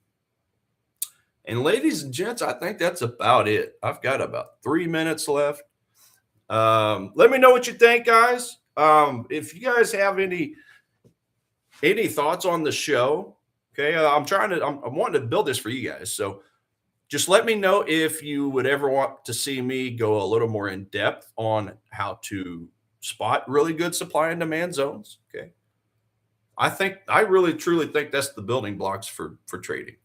And ladies and gents, I think that's about it. I've got about 3 minutes left. Let me know what you think, guys. If you guys have any thoughts on the show, okay, I'm wanting to build this for you guys. So just let me know if you would ever want to see me go a little more in depth on how to spot really good supply and demand zones. Okay. I really truly think that's the building blocks for trading.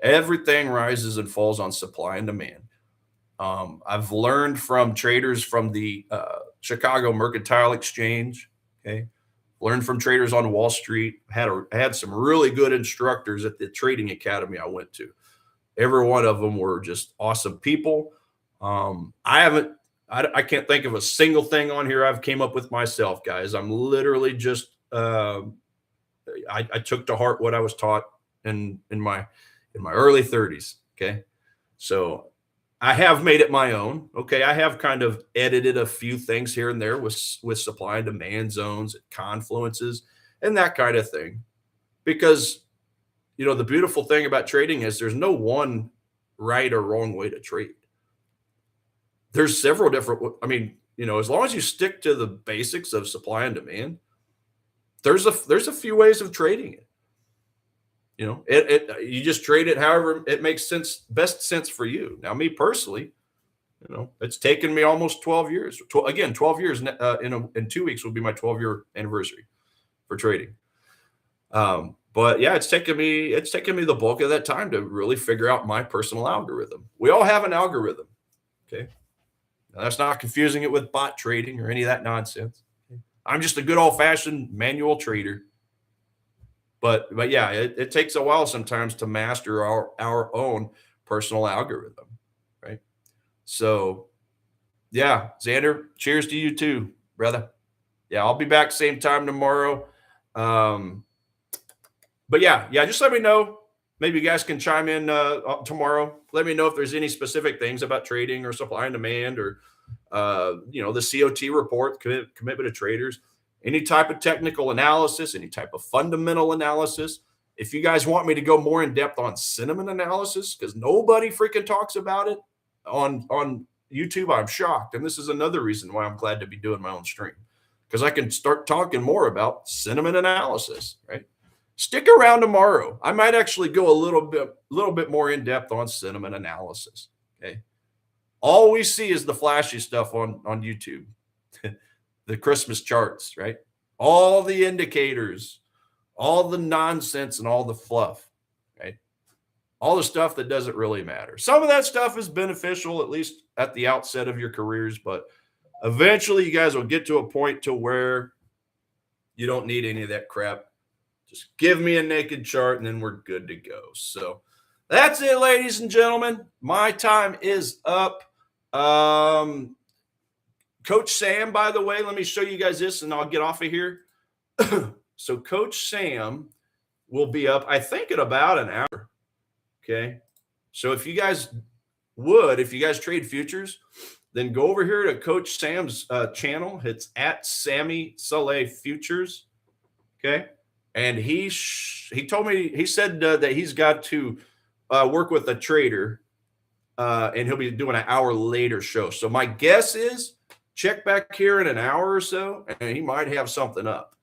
Everything rises and falls on supply and demand. I've learned from traders from the Chicago Mercantile Exchange. Okay. Learned from traders on Wall Street. Had some really good instructors at the trading academy I went to. Every one of them were just awesome people. I can't think of a single thing on here I've came up with myself, guys. I'm literally just, I took to heart what I was taught in my early 30s. Okay. So I have made it my own. Okay. I have kind of edited a few things here and there with supply and demand zones, confluences, and that kind of thing, because the beautiful thing about trading is there's no one right or wrong way to trade. There's several different, as long as you stick to the basics of supply and demand, there's a few ways of trading it. You just trade it however it makes best sense for you. Now, me personally, it's taken me almost 12 years. 12 years in 2 weeks will be my 12-year anniversary for trading. But yeah, it's taken me the bulk of that time to really figure out my personal algorithm. We all have an algorithm. Okay. Now, that's not confusing it with bot trading or any of that nonsense. I'm just a good old-fashioned manual trader. But yeah, it takes a while sometimes to master our own personal algorithm, right? So yeah, Xander, cheers to you too, brother. Yeah, I'll be back same time tomorrow. But yeah, just let me know. Maybe you guys can chime in tomorrow. Let me know if there's any specific things about trading or supply and demand, or the COT report, commitment of traders, any type of technical analysis, any type of fundamental analysis. If you guys want me to go more in depth on sentiment analysis, because nobody freaking talks about it on YouTube, I'm shocked. And this is another reason why I'm glad to be doing my own stream, because I can start talking more about sentiment analysis, right? Stick around tomorrow. I might actually go a little bit more in depth on sentiment analysis. Okay. All we see is the flashy stuff on YouTube, the Christmas charts, right? All the indicators, all the nonsense and all the fluff, right? All the stuff that doesn't really matter. Some of that stuff is beneficial, at least at the outset of your careers, but eventually you guys will get to a point to where you don't need any of that crap. Just give me a naked chart and then we're good to go. So that's it, ladies and gentlemen. My time is up. Coach Sam, by the way, let me show you guys this and I'll get off of here. So Coach Sam will be up, I think, in about an hour. Okay. So if you guys trade futures, then go over here to Coach Sam's channel. It's at Sammy Saleh Futures. Okay. And he told me, he said that he's got to work with a trader and he'll be doing an hour later show. So my guess is check back here in an hour or so and he might have something up.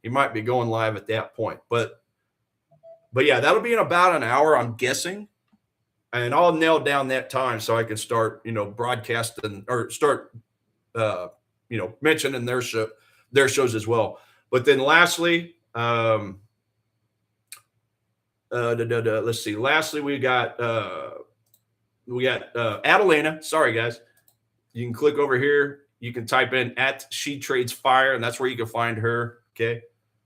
He might be going live at that point. But yeah, that'll be in about an hour, I'm guessing. And I'll nail down that time so I can start, broadcasting or start, mentioning their shows as well. But then lastly, let's see. Lastly, we got Adelina. Sorry, guys. You can click over here. You can type in at She Trades Fire, and that's where you can find her. Okay.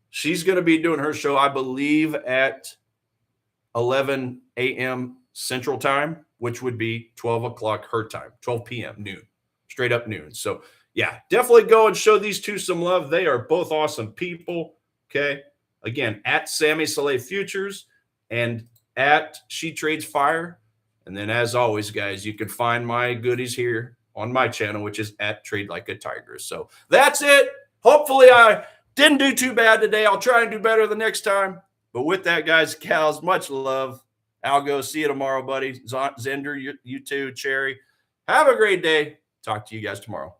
She's going to be doing her show, I believe, at 11 a.m. Central Time, which would be 12 o'clock her time, 12 p.m. noon, straight up noon. So, yeah, definitely go and show these two some love. They are both awesome people. Okay. Again, at Sammy Saleh Futures and at She Trades Fire. And then, as always, guys, you can find my goodies here on my channel, which is at Trade Like a Tiger. So that's it. Hopefully, I didn't do too bad today. I'll try and do better the next time. But with that, guys, cows, much love. Algo, see you tomorrow, buddy. Zender, you too, Cherry. Have a great day. Talk to you guys tomorrow.